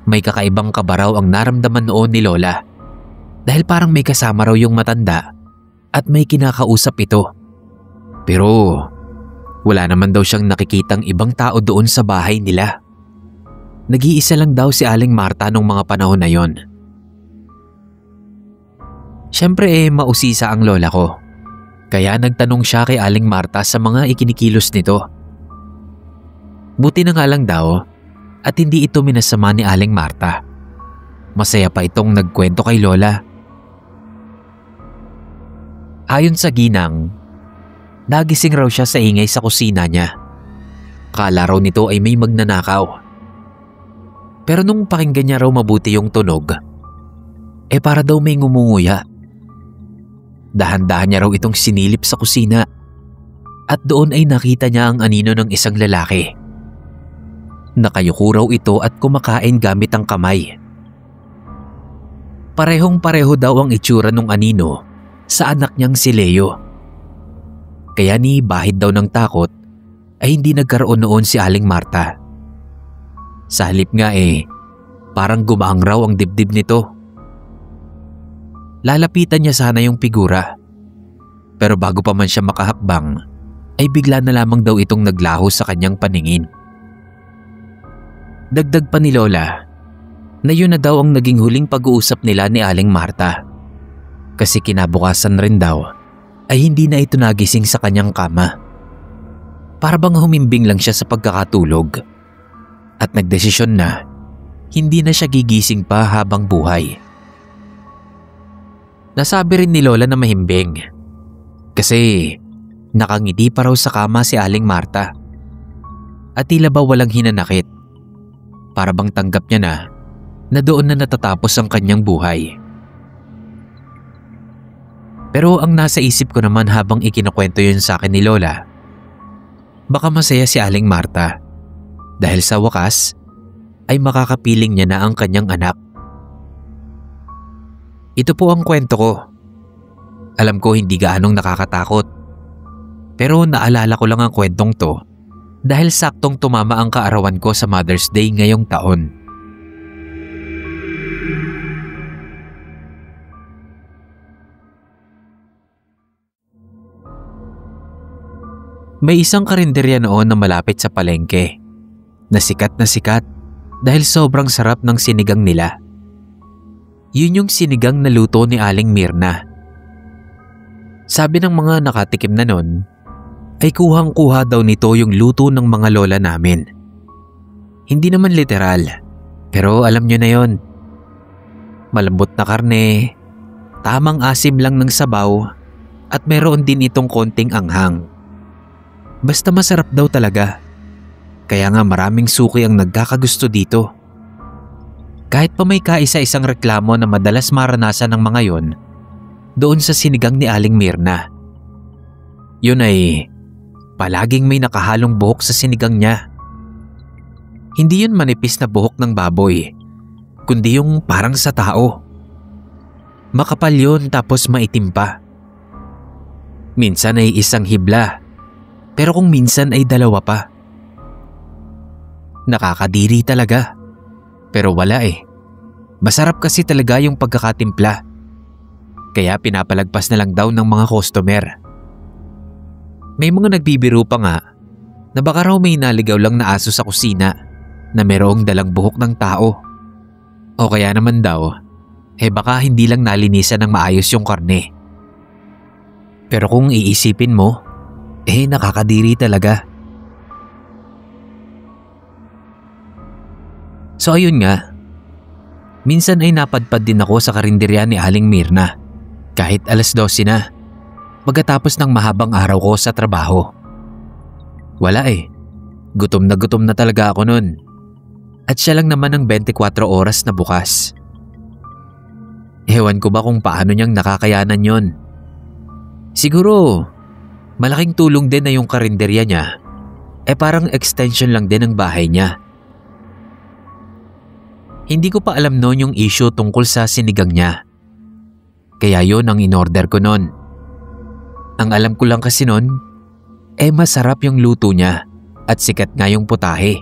May kakaibang kabaraw ang naramdaman noon ni Lola dahil parang may kasama raw yung matanda at may kinakausap ito. Pero wala naman daw siyang nakikitang ibang tao doon sa bahay nila. Nag-iisa lang daw si Aling Marta nung mga panahon na yon. Siyempre mausisa ang lola ko. Kaya nagtanong siya kay Aling Marta sa mga ikinikilos nito. Buti na nga lang daw at hindi ito minasama ni Aling Marta. Masaya pa itong nagkwento kay Lola. Ayon sa ginang, nagising raw siya sa ingay sa kusina niya. Kala raw nito ay may magnanakaw. Pero nung pakinggan niya raw mabuti yung tunog, para daw may ngumunguya. Dahan-dahan niya raw itong sinilip sa kusina at doon ay nakita niya ang anino ng isang lalaki. Nakayuko raw ito at kumakain gamit ang kamay. Parehong-pareho daw ang itsura ng anino sa anak niyang si Leo. Kaya ni bahid daw ng takot ay hindi nagkaroon noon si Aling Marta. Sa halip nga parang gumaang raw ang dibdib nito. Lalapitan niya sana yung figura. Pero bago pa man siya makahakbang, ay bigla na lamang daw itong naglaho sa kanyang paningin. Dagdag pa ni Lola na yun na daw ang naging huling pag-uusap nila ni Aling Marta. Kasi kinabukasan rin daw ay hindi na ito nagising sa kanyang kama. Para bang humimbing lang siya sa pagkakatulog at nagdesisyon na hindi na siya gigising pa habang buhay. Nasabi rin ni Lola na mahimbing kasi nakangiti pa raw sa kama si Aling Marta at tila ba walang hinanakit. Para bang tanggap niya na doon na natatapos ang kanyang buhay. Pero ang nasa isip ko naman habang ikinakwento yun sa akin ni Lola, baka masaya si Aling Marta dahil sa wakas ay makakapiling niya na ang kanyang anak. Ito po ang kwento ko. Alam ko hindi gaanong nakakatakot. Pero naalala ko lang ang kwentong to dahil saktong tumama ang kaarawan ko sa Mother's Day ngayong taon. May isang karinderya noon na malapit sa palengke na sikat dahil sobrang sarap ng sinigang nila. Yun yung sinigang na luto ni Aling Mirna. Sabi ng mga nakatikim na nun, ay kuhang-kuha daw nito yung luto ng mga lola namin. Hindi naman literal, pero alam nyo na yon. Malambot na karne, tamang asim lang ng sabaw, at meron din itong konting anghang. Basta masarap daw talaga, kaya nga maraming suki ang nagkakagusto dito. Kahit pa may kaisa-isang reklamo na madalas maranasan ng mga yon doon sa sinigang ni Aling Mirna. Yun ay palaging may nakahalong buhok sa sinigang niya. Hindi yun manipis na buhok ng baboy, kundi yung parang sa tao. Makapal yun tapos maitim pa. Minsan ay isang hibla, pero kung minsan ay dalawa pa. Nakakadiri talaga. Pero wala Masarap kasi talaga yung pagkakatimpla. Kaya pinapalagpas na lang daw ng mga customer. May mga nagbibiro pa nga na baka raw may naligaw lang na aso sa kusina na merong dalang buhok ng tao. O kaya naman daw, baka hindi lang nalinisan ng maayos yung karne. Pero kung iisipin mo, nakakadiri talaga. So ayun nga, minsan ay napadpad din ako sa karinderya ni Aling Mirna kahit 12:00 na, pagkatapos ng mahabang araw ko sa trabaho. Wala gutom na talaga ako nun. At siya lang naman ang 24 oras na bukas. Ewan ko ba kung paano niyang nakakayanan yon. Siguro, malaking tulong din na yung karinderya niya parang extension lang din ng bahay niya. Hindi ko pa alam noon yung issue tungkol sa sinigang niya. Kaya yon ang in-order ko noon. Ang alam ko lang kasi noon, masarap yung luto niya at sikat nga yung putahe.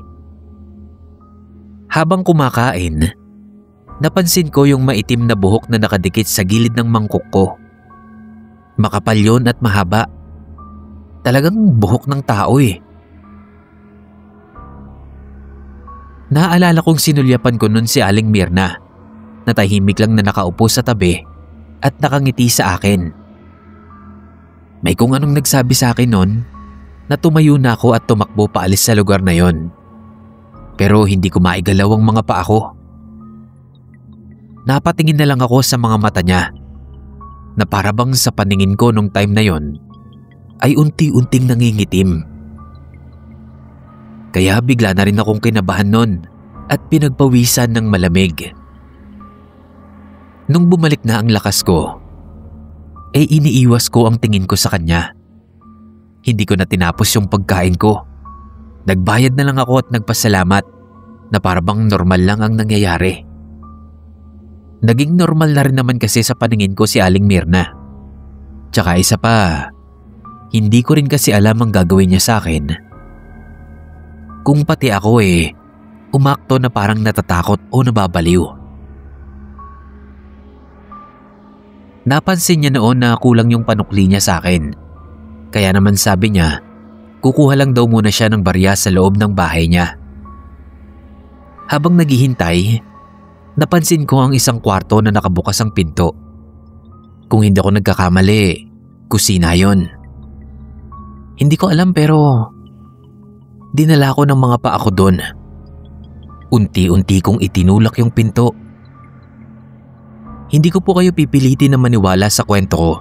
Habang kumakain, napansin ko yung maitim na buhok na nakadikit sa gilid ng mangkok ko. Makapal yun at mahaba. Talagang buhok ng tao eh. Naaalala kong sinulyapan ko nun si Aling Mirna na tahimik lang na nakaupo sa tabi at nakangiti sa akin. May kung anong nagsabi sa akin nun na tumayo na ako at tumakbo paalis sa lugar na yon. Pero hindi ko maigalaw ang mga paa ko. Napatingin na lang ako sa mga mata niya na para bang sa paningin ko nung time na yon ay unti-unting nangingitim. Kaya bigla na rin akong kinabahan nun at pinagpawisan ng malamig. Nung bumalik na ang lakas ko, iniiwas ko ang tingin ko sa kanya. Hindi ko na tinapos yung pagkain ko. Nagbayad na lang ako at nagpasalamat na para bang normal lang ang nangyayari. Naging normal na rin naman kasi sa paningin ko si Aling Mirna. Tsaka isa pa, hindi ko rin kasi alam ang gagawin niya sa akin. Kung pati ako umakto na parang natatakot o nababaliw. Napansin niya noon na kulang yung panukli niya sa akin. Kaya naman sabi niya, kukuha lang daw muna siya ng barya sa loob ng bahay niya. Habang naghihintay, napansin ko ang isang kwarto na nakabukas ang pinto. Kung hindi ako nagkakamali, kusina yon. Hindi ko alam pero dinala ko ng mga paa ko doon. Unti-unti kong itinulak yung pinto. Hindi ko po kayo pipilitin na maniwala sa kwento ko.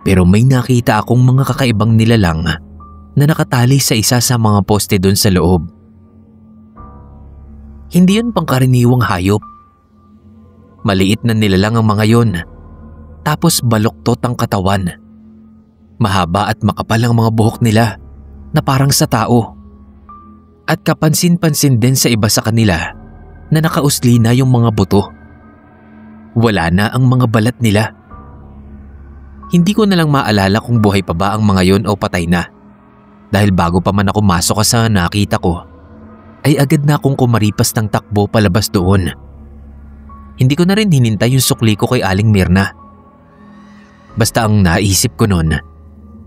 Pero may nakita akong mga kakaibang nilalang na nakatali sa isa sa mga poste doon sa loob. Hindi yun pangkaraniwang hayop. Maliit na nilalang ang mga yon. Tapos baluktot ang katawan. Mahaba at makapal ang mga buhok nila na parang sa tao. At kapansin-pansin din sa iba sa kanila na nakausli na yung mga buto. Wala na ang mga balat nila. Hindi ko na lang maalala kung buhay pa ba ang mga yon o patay na. Dahil bago pa man ako masok sa nakita ko, ay agad na akong kumaripas ng takbo palabas doon. Hindi ko na rin hinintay yung sukli ko kay Aling Mirna. Basta ang naisip ko noon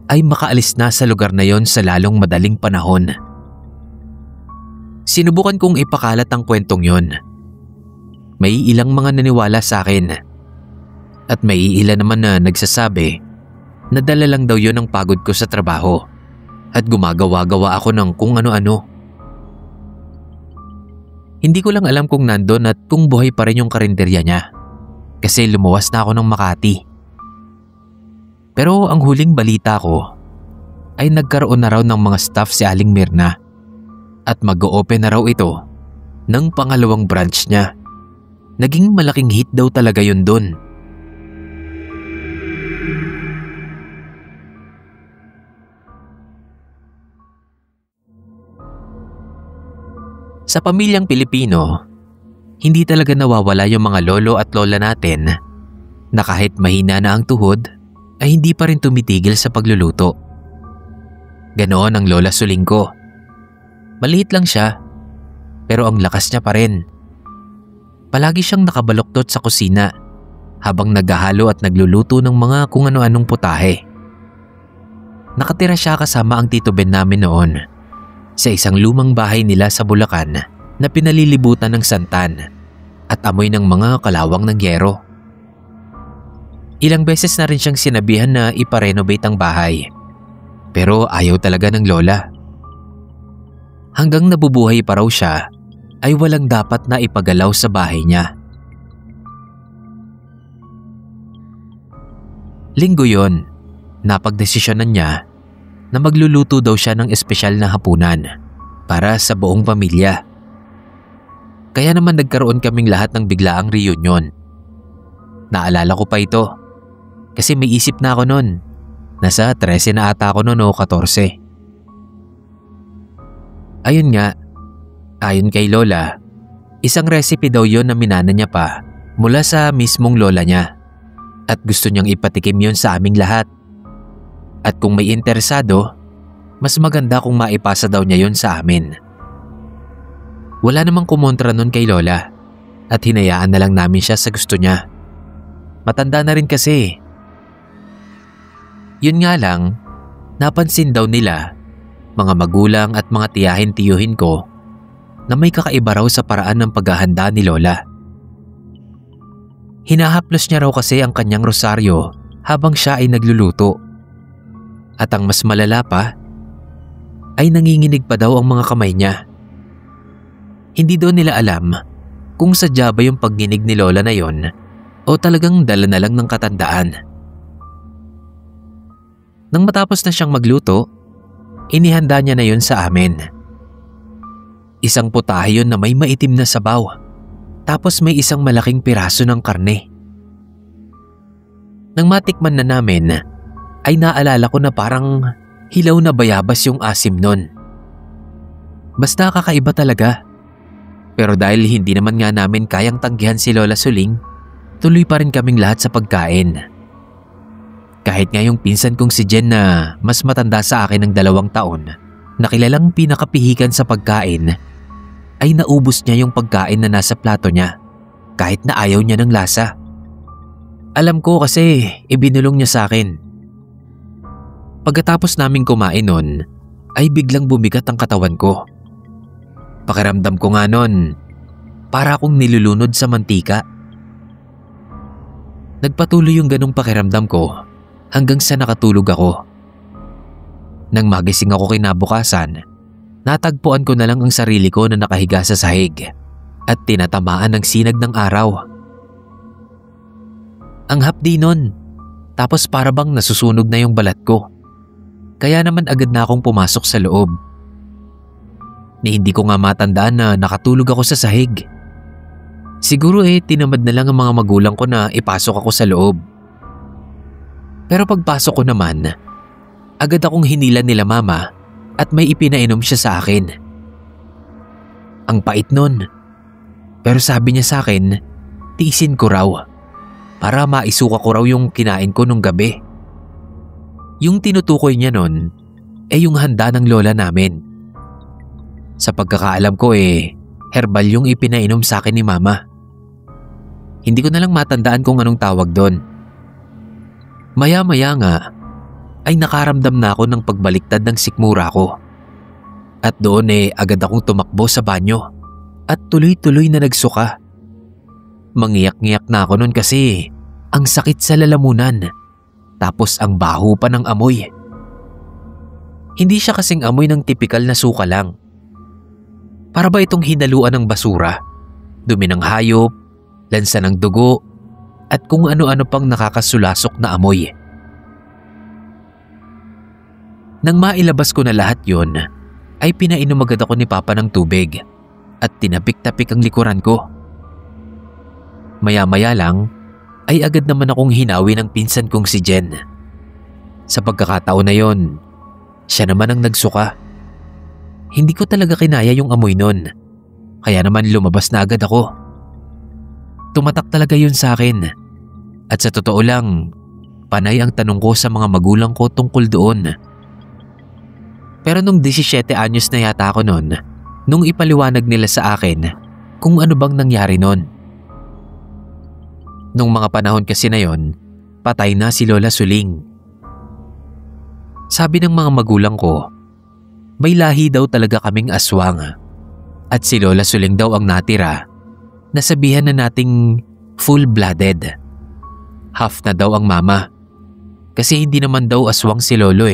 ay makaalis na sa lugar na yon sa lalong madaling panahon. Sinubukan kong ipakalat ang kwentong yon. May ilang mga naniwala sa akin at may ilan naman na nagsasabi na dala lang daw yon ang pagod ko sa trabaho at gumagawa-gawa ako ng kung ano-ano. Hindi ko lang alam kung nandun at kung buhay pa rin yung karinderya niya kasi lumuwas na ako ng Makati. Pero ang huling balita ko ay nagkaroon na raw ng mga staff si Aling Mirna at mag-o-open na raw ito ng pangalawang branch niya. Naging malaking hit daw talaga yun dun. Sa pamilyang Pilipino, hindi talaga nawawala yung mga lolo at lola natin na kahit mahina na ang tuhod ay hindi pa rin tumitigil sa pagluluto. Ganoon ang lola Suling ko. Maliit lang siya, pero ang lakas niya pa rin. Palagi siyang nakabaluktot sa kusina habang naghahalo at nagluluto ng mga kung ano-anong putahe. Nakatira siya kasama ang Tito Ben namin noon sa isang lumang bahay nila sa Bulacan na pinalilibutan ng santan at amoy ng mga kalawang ng yero. Ilang beses na rin siyang sinabihan na iparenovate ang bahay, pero ayaw talaga ng lola. Hanggang nabubuhay pa raw siya ay walang dapat na ipagalaw sa bahay niya. Linggo yon, napagdesisyonan niya na magluluto daw siya ng espesyal na hapunan para sa buong pamilya. Kaya naman nagkaroon kaming lahat ng biglaang reunion. Naalala ko pa ito kasi may isip na ako noon. Nasa 13 na ata ako noon o 14. Ayun nga, ayon kay lola, isang recipe daw yon na minana niya pa mula sa mismong lola niya at gusto niyang ipatikim yon sa aming lahat. At kung may interesado mas maganda kung maipasa daw niya yon sa amin. Wala namang kumontra nun kay Lola at hinayaan na lang namin siya sa gusto niya. Matanda na rin kasi. Yun nga lang, napansin daw nila, mga magulang at mga tiyahin-tiyuhin ko, na may kakaiba raw sa paraan ng paghahanda ni Lola. Hinahaplos niya raw kasi ang kanyang rosaryo habang siya ay nagluluto. At ang mas malala pa, ay nanginginig pa daw ang mga kamay niya. Hindi daw nila alam kung sadya ba yung pagginig ni Lola na yon o talagang dala na lang ng katandaan. Nang matapos na siyang magluto, inihanda niya na yon sa amin. Isang putahe yun na may maitim na sabaw, tapos may isang malaking piraso ng karne. Nang matikman na namin, ay naalala ko na parang hilaw na bayabas yung asim nun. Basta kakaiba talaga. Pero dahil hindi naman nga namin kayang tanggihan si Lola Suling, tuloy pa rin kaming lahat sa pagkain. Kahit nga yung pinsan kong si Jen na mas matanda sa akin ng 2 taon, na kilalang pinakapihikan sa pagkain, ay naubos niya yung pagkain na nasa plato niya kahit na ayaw niya ng lasa. Alam ko kasi ibinulong niya sa akin. Pagkatapos naming kumain nun, ay biglang bumigat ang katawan ko. Pakiramdam ko nga nun, para akong nilulunod sa mantika. Nagpatuloy yung ganong pakiramdam ko hanggang sa nakatulog ako. Nang magising ako kinabukasan, natagpuan ko na lang ang sarili ko na nakahiga sa sahig at tinatamaan ng sinag ng araw. Ang hapdi nun, tapos para bang nasusunog na yung balat ko. Kaya naman agad na akong pumasok sa loob. Ni hindi ko nga matandaan na nakatulog ako sa sahig. Siguro tinamad na lang ang mga magulang ko na ipasok ako sa loob. Pero pagpasok ko naman, agad akong hinila nila mama at may ipinainom siya sa akin. Ang pait nun. Pero sabi niya sa akin, tiisin ko raw para maisuka ko raw yung kinain ko nung gabi. Yung tinutukoy niya nun yung handa ng lola namin. Sa pagkakaalam ko herbal yung ipinainom sa akin ni mama. Hindi ko na lang matandaan kung anong tawag doon. Maya-maya nga ay nakaramdam na ako ng pagbaliktad ng sikmura ko. At doon agad akong tumakbo sa banyo at tuloy-tuloy na nagsuka. Mangiyak-ngiyak na ako noon kasi ang sakit sa lalamunan, tapos ang baho pa ng amoy. Hindi siya kasing amoy ng tipikal na suka lang. Para ba itong hinaluan ng basura, dumi ng hayop, lansa ng dugo, at kung ano-ano pang nakakasulasok na amoy. Nang mailabas ko na lahat yon, ay pinainom agad ako ni Papa ng tubig at tinapik-tapik ang likuran ko. Maya-maya lang ay agad naman akong hinawi ng pinsan kong si Jen. Sa pagkakataon na yon, siya naman ang nagsuka. Hindi ko talaga kinaya yung amoy nun, kaya naman lumabas na agad ako. Tumatak talaga yun sa akin, at sa totoo lang, panay ang tanong ko sa mga magulang ko tungkol doon. Pero nung 17 anyos na yata ako nun, nung ipaliwanag nila sa akin kung ano bang nangyari nun. Nung mga panahon kasi na yon, patay na si Lola Suling. Sabi ng mga magulang ko, may lahi daw talaga kaming aswang at si Lola Suling daw ang natira, nasabihan na nating full-blooded. Half na daw ang mama kasi hindi naman daw aswang si Lolo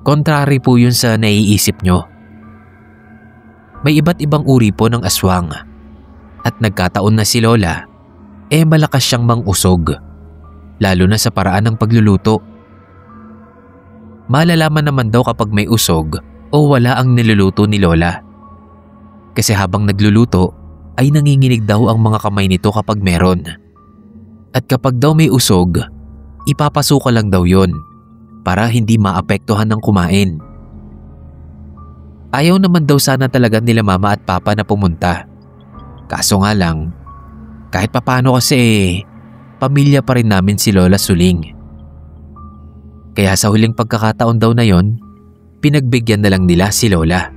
Contrary po yun sa naiisip nyo. May iba't ibang uri po ng aswang at nagkataon na si Lola malakas siyang mang-usog, lalo na sa paraan ng pagluluto. Malalaman naman daw kapag may usog o wala ang niluluto ni Lola. Kasi habang nagluluto ay nanginginig daw ang mga kamay nito kapag meron. At kapag daw may usog, ipapasuka lang daw yon para hindi maapektuhan ng kumain. Ayaw naman daw sana talaga nila mama at papa na pumunta. Kaso nga lang, kahit papano kasi pamilya pa rin namin si Lola Suling. Kaya sa huling pagkakataon daw na yon, pinagbigyan na lang nila si Lola.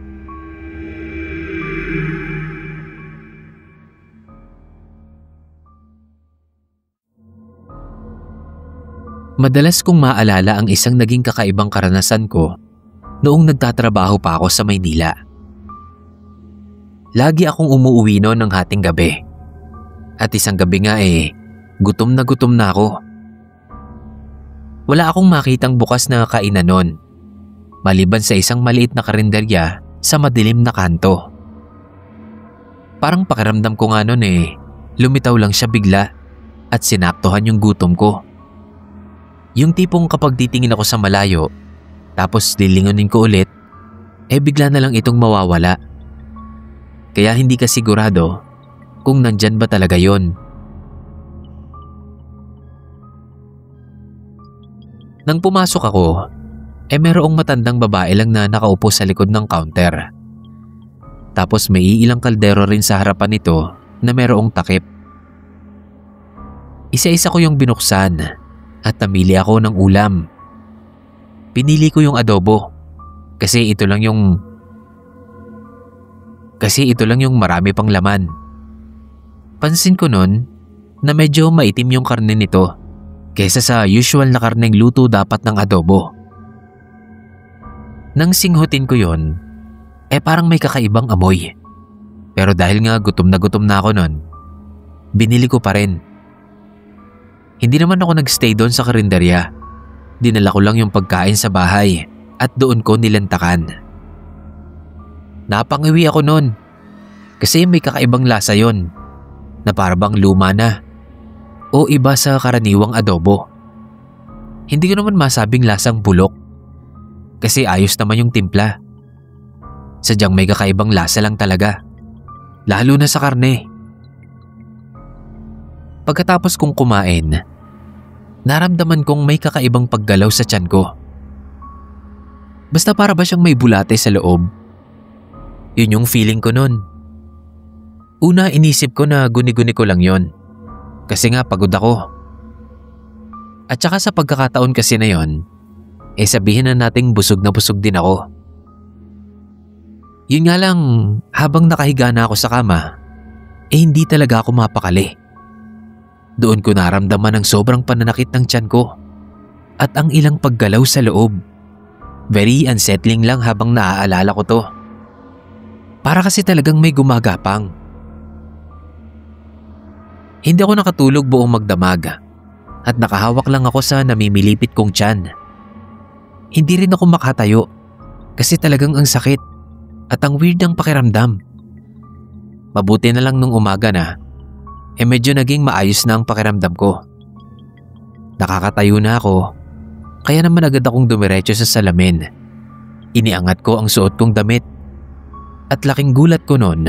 Madalas kong maalala ang isang naging kakaibang karanasan ko noong nagtatrabaho pa ako sa Maynila. Lagi akong umuuwi noon ng hating gabi. At isang gabi nga gutom na ako. Wala akong makitang bukas na kainan noon, maliban sa isang maliit na karinderya sa madilim na kanto. Parang pakiramdam ko nga noon lumitaw lang siya bigla at sinaktuhan yung gutom ko. Yung tipong kapag titingin ako sa malayo, tapos lilingunin ko ulit, bigla na lang itong mawawala. Kaya hindi ka sigurado kung nandyan ba talaga yon. Nang pumasok ako, merong matandang babae lang na nakaupo sa likod ng counter. Tapos may ilang kaldero rin sa harapan nito na merong takip. Isa-isa ko yung binuksan at namili ako ng ulam. Pinili ko yung adobo kasi ito lang yung marami pang laman. Pansin ko nun na medyo maitim yung karne nito kaysa sa usual na karneng luto dapat ng adobo. Nang singhutin ko yon, parang may kakaibang amoy. Pero dahil nga gutom na ako nun, binili ko pa rin. Hindi naman ako nagstay doon sa karinderya. Dinala ko lang yung pagkain sa bahay at doon ko nilantakan. Napangiwi ako noon kasi may kakaibang lasa yon na parang luma na o iba sa karaniwang adobo. Hindi ko naman masabing lasang bulok kasi ayos naman yung timpla. Sadyang may kakaibang lasa lang talaga, lalo na sa karne. Pagkatapos kong kumain, naramdaman kong may kakaibang paggalaw sa tiyan ko. Basta para ba siyang may bulate sa loob? Yun yung feeling ko nun. Una inisip ko na guni-guni ko lang yon kasi nga pagod ako. At saka sa pagkakataon kasi na yon, sabihin na nating busog na busog din ako. Yun nga lang, habang nakahiga na ako sa kama, hindi talaga ako mapakali. Doon ko naramdaman ang sobrang pananakit ng tiyan ko at ang ilang paggalaw sa loob. Very unsettling lang habang naaalala ko to. Para kasi talagang may gumagapang. Hindi ako nakatulog buong magdamag at nakahawak lang ako sa namimilipit kong tiyan. Hindi rin ako makatayo kasi talagang ang sakit at ang weird ng pakiramdam. Mabuti na lang nung umaga na, medyo naging maayos na ang pakiramdam ko. Nakakatayo na ako, kaya naman agad akong dumiretso sa salamin. Iniangat ko ang suot kong damit. At laking gulat ko noon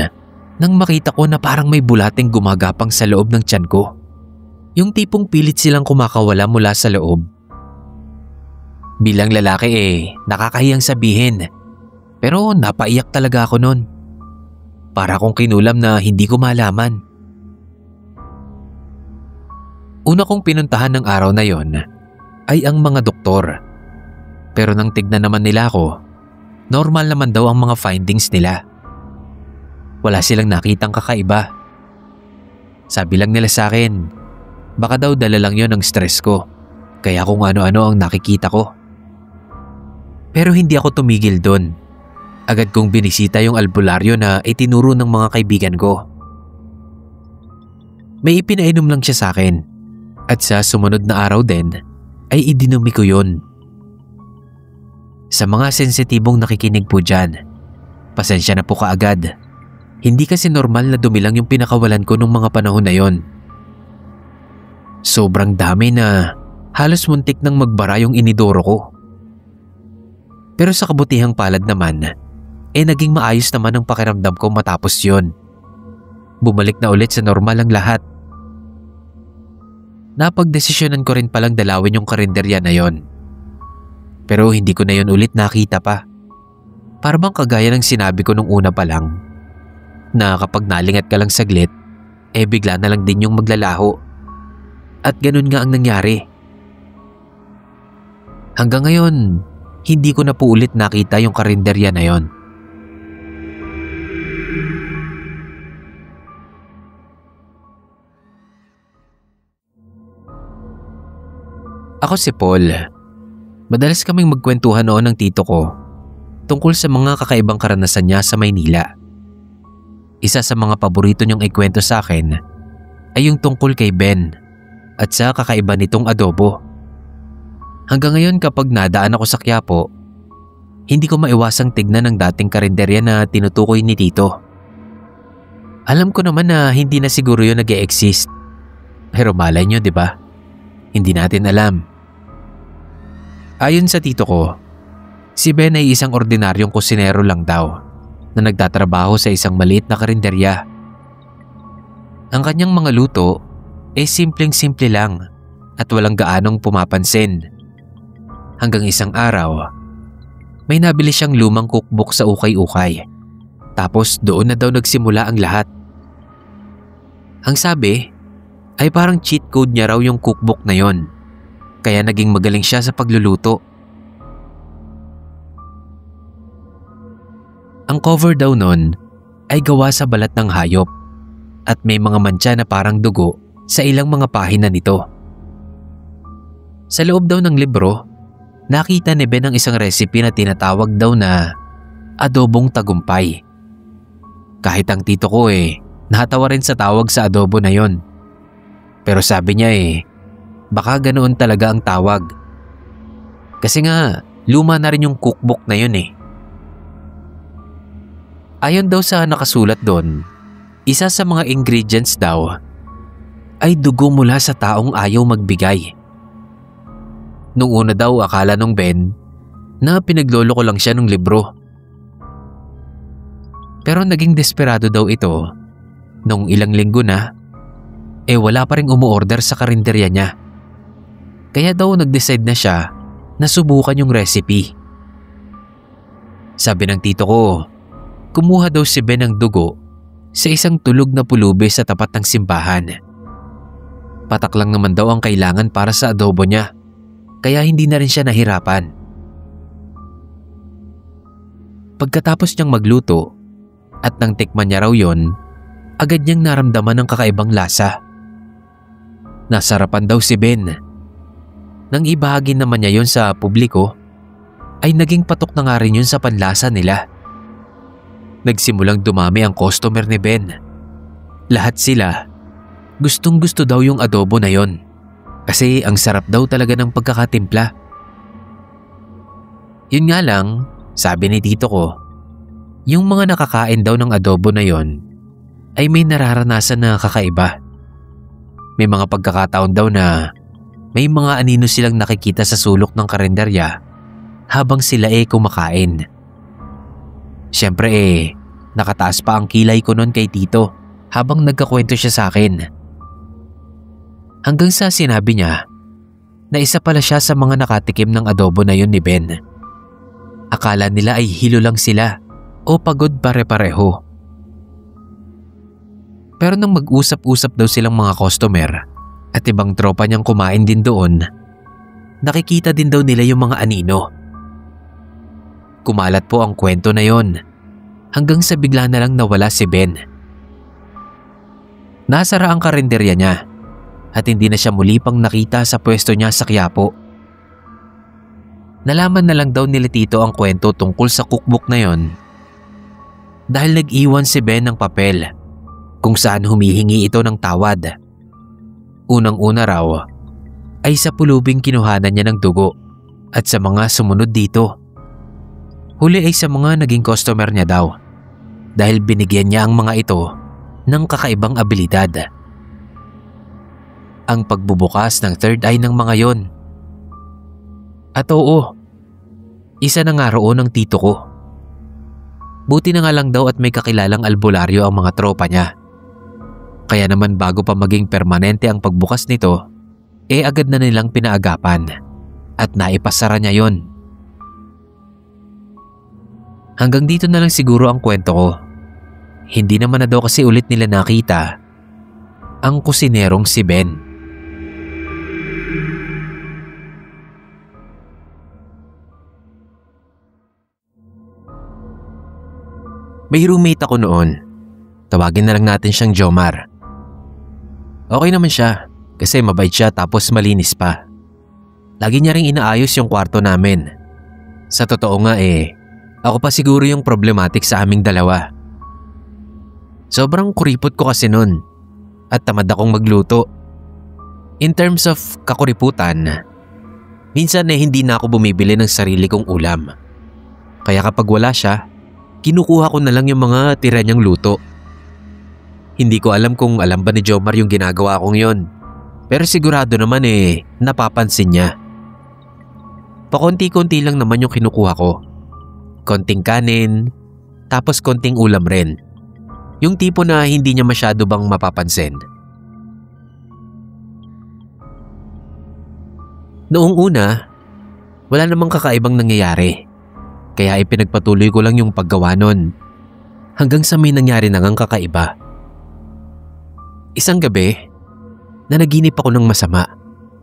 nang makita ko na parang may bulating gumagapang sa loob ng tiyan ko. Yung tipong pilit silang kumakawala mula sa loob. Bilang lalaki nakakahiyang sabihin, pero napaiyak talaga ako noon. Para akong kinulam na hindi ko malaman. Una kong pinuntahan ng araw na yon ay ang mga doktor. Pero nang tignan naman nila ako, normal naman daw ang mga findings nila. Wala silang nakitang kakaiba. Sabi lang nila sa akin, baka daw dala lang yon ng stress ko, kaya kung ano-ano ang nakikita ko. Pero hindi ako tumigil doon. Agad kong binisita yung albularyo na itinuro ng mga kaibigan ko. May ipinainom lang siya sa akin. At sa sumunod na araw din, ay idinumi ko yun. Sa mga sensitibong nakikinig po dyan, pasensya na po kaagad. Hindi kasi normal na dumi lang yung pinakawalan ko nung mga panahon na yon. Sobrang dami na halos muntik nang magbara yung inidoro ko. Pero sa kabutihang palad naman, naging maayos naman ang pakiramdam ko matapos yon. Bumalik na ulit sa normal ang lahat. Napagdesisyonan ko rin palang dalawin yung karinderya na yon. Pero hindi ko na yon ulit nakita pa. Para bang kagaya ng sinabi ko nung una pa lang, na kapag nalingat ka lang saglit, bigla na lang din yung maglalaho. At ganun nga ang nangyari. Hanggang ngayon, hindi ko na po ulit nakita yung karinderya na yon. Ako si Paul. Madalas kaming magkwentuhan noon ng tito ko tungkol sa mga kakaibang karanasan niya sa Maynila. Isa sa mga paborito niyang ikwento sa akin ay yung tungkol kay Ben at sa kakaiba nitong adobo. Hanggang ngayon kapag nadaan ako sa Quiapo, hindi ko maiwasang tignan ang dating karinderya na tinutukoy ni tito. Alam ko naman na hindi na siguro yun nag-e-exist. Pero malay nyo, di ba? Hindi natin alam. Ayon sa tito ko, si Ben ay isang ordinaryong kusinero lang daw na nagtatrabaho sa isang maliit na karinderya. Ang kanyang mga luto ay simpleng-simple lang at walang gaanong pumapansin. Hanggang isang araw, may nabili siyang lumang cookbook sa ukay-ukay. Tapos doon na daw nagsimula ang lahat. Ang sabi ay parang cheat code niya raw yung cookbook na yon. Kaya naging magaling siya sa pagluluto. Ang cover daw nun ay gawa sa balat ng hayop at may mga mantsa na parang dugo sa ilang mga pahina nito. Sa loob daw ng libro, nakita ni Ben ang isang recipe na tinatawag daw na adobong tagumpay. Kahit ang tito ko natawa rin sa tawag sa adobo na yon. Pero sabi niya baka ganoon talaga ang tawag. Kasi nga, luma na rin yung cookbook na yun . Ayon daw sa nakasulat doon, isa sa mga ingredients daw ay dugo mula sa taong ayaw magbigay. Nung una daw akala nung Ben na pinaglolo ko lang siya ng libro. Pero naging desperado daw ito nung ilang linggo na wala pa ring umuorder sa karinderya niya. Kaya daw nag-decide na siya na subukan yung recipe. Sabi ng tito ko, kumuha daw si Ben ng dugo sa isang tulog na pulubi sa tapat ng simbahan. Patak lang naman daw ang kailangan para sa adobo niya, kaya hindi na rin siya nahirapan. Pagkatapos niyang magluto at nang tikman niya raw yon, agad niyang naramdaman ng kakaibang lasa. Nasarapan daw si Ben. Nang ibahagi naman niya yon sa publiko, ay naging patok na nga rin yun sa panlasa nila. Nagsimulang dumami ang customer ni Ben. Lahat sila, gustong gusto daw yung adobo na yon. Kasi ang sarap daw talaga ng pagkakatimpla. Yun nga lang, sabi ni tito ko, yung mga nakakain daw ng adobo na yon ay may nararanasan na kakaiba. May mga pagkakataon daw na may mga anino silang nakikita sa sulok ng karinderya habang sila kumakain. Siyempre nakataas pa ang kilay ko noon kay tito habang nagkakwento siya sa akin. Hanggang sa sinabi niya na isa pala siya sa mga nakatikim ng adobo na yun ni Ben. Akala nila ay hilo lang sila o pagod pare-pareho. Pero nang mag-usap-usap daw silang mga customer at ibang tropa niyang kumain din doon, nakikita din daw nila yung mga anino. Kumalat po ang kwento na yon hanggang sa bigla na lang nawala si Ben. Nasara ang karinderya niya at hindi na siya muli pang nakita sa pwesto niya sa Quiapo. Nalaman na lang daw nila tito ang kwento tungkol sa cookbook na yon dahil nag-iwan si Ben ng papel kung saan humihingi ito ng tawad. Unang-una raw ay sa pulubing kinuhanan niya ng dugo at sa mga sumunod dito. Huli ay sa mga naging customer niya daw dahil binigyan niya ang mga ito ng kakaibang abilidad. Ang pagbubukas ng third eye ng mga yon. At oo, isa na nga roon ang tito ko. Buti na nga lang daw at may kakilalang albularyo ang mga tropa niya. Kaya naman bago pa maging permanente ang pagbukas nito, agad na nilang pinaagapan at naipasara niya yon. Hanggang dito na lang siguro ang kwento ko. Hindi naman na daw kasi ulit nila nakita ang kusinerong si Ben. May roommate ako noon. Tawagin na lang natin siyang Jomar. Okay naman siya kasi mabait siya tapos malinis pa. Lagi niya ring inaayos yung kwarto namin. Sa totoo nga ako pa siguro yung problematic sa aming dalawa. Sobrang kuripot ko kasi nun at tamad akong magluto. In terms of kakuriputan, minsan hindi na ako bumibili ng sarili kong ulam. Kaya kapag wala siya, kinukuha ko na lang yung mga tira niyang luto. Hindi ko alam kung alam ba ni Jomar yung ginagawa kong yon. Pero sigurado naman napapansin niya. Pakonti-konti lang naman yung kinukuha ko. Konting kanin, tapos konting ulam rin. Yung tipo na hindi niya masyado bang mapapansin. Noong una, wala namang kakaibang nangyayari. Kaya ipinagpatuloy ko lang yung paggawa nun. Hanggang sa may nangyari na ngang kakaiba. Isang gabi, nanaginip ako ng masama.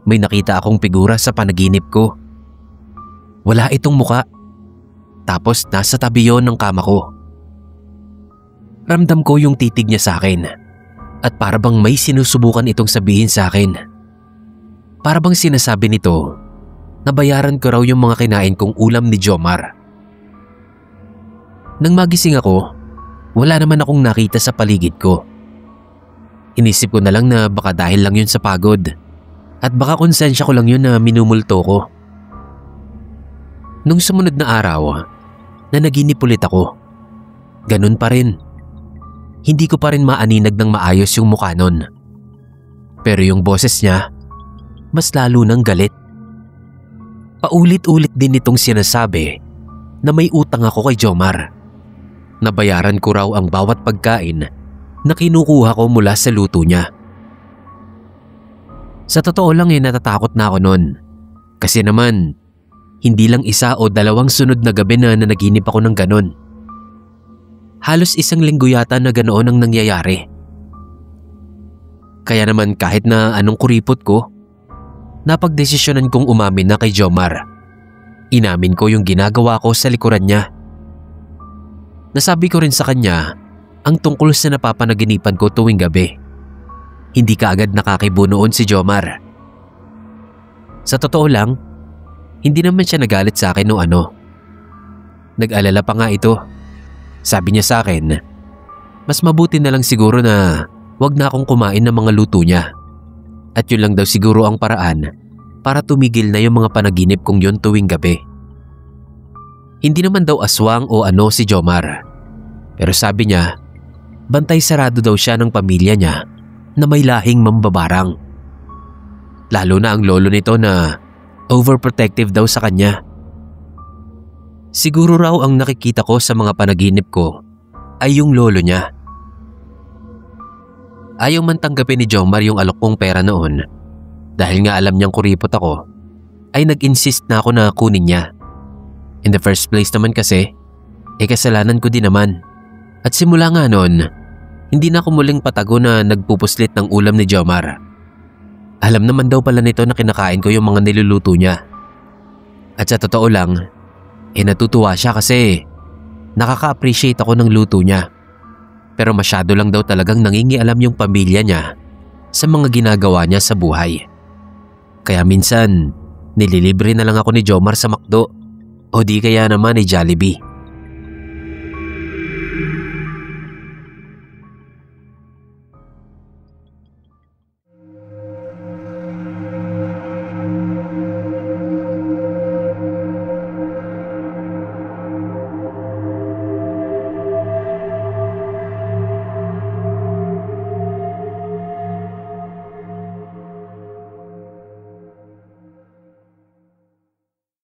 May nakita akong figura sa panaginip ko. Wala itong muka. Tapos nasa tabi yon ng kama ko. Ramdam ko yung titig niya sa akin. At para bang may sinusubukan itong sabihin sa akin. Para bang sinasabi nito, nabayaran ko raw yung mga kinain kong ulam ni Jomar. Nang magising ako, wala naman akong nakita sa paligid ko. Inisip ko na lang na baka dahil lang yun sa pagod. At baka konsensya ko lang yun na minumulto ko. Nung sumunod na araw, nanaginip ulit ako. Ganun pa rin. Hindi ko pa rin maaninag ng maayos yung mukha nun. Pero yung boses niya, mas lalo nang galit. Paulit-ulit din itong sinasabi na may utang ako kay Jomar. Nabayaran ko raw ang bawat pagkain na kinukuha ko mula sa luto niya. Sa totoo lang natatakot na ako nun. Kasi naman, hindi lang isa o dalawang sunod na gabi na nanaginip ako ng ganon. Halos isang linggo yata na ganoon ang nangyayari. Kaya naman kahit na anong kuripot ko, napagdesisyonan kong umamin na kay Jomar. Inamin ko yung ginagawa ko sa likuran niya. Nasabi ko rin sa kanya ang tungkol sa napapanaginipan ko tuwing gabi. Hindi kaagad nakakibo noon si Jomar. Sa totoo lang, hindi naman siya nagalit sa akin o ano. Nag-alala pa nga ito. Sabi niya sa akin, mas mabuti na lang siguro na wag na akong kumain ng mga luto niya. At yun lang daw siguro ang paraan para tumigil na yung mga panaginip kong yun tuwing gabi. Hindi naman daw aswang o ano si Jomar. Pero sabi niya, bantay sarado daw siya ng pamilya niya na may lahing mambabarang. Lalo na ang lolo nito na overprotective daw sa kanya. Siguro raw ang nakikita ko sa mga panaginip ko ay yung lolo niya. Ayaw man tanggapin ni Jomar yung alok kong pera noon. Dahil nga alam niyang kuripot ako, ay nag-insist na ako na kunin niya. In the first place naman kasi, kasalanan ko din naman. At simula nga noon, hindi na ako muling patago na nagpupuslit ng ulam ni Jomar. Alam naman daw pala nito na kinakain ko yung mga niluluto niya. At sa totoo lang, natutuwa siya kasi nakaka-appreciate ako ng luto niya. Pero masyado lang daw talagang nangingialam yung pamilya niya sa mga ginagawa niya sa buhay. Kaya minsan, nililibre na lang ako ni Jomar sa McDo o di kaya naman ni Jollibee.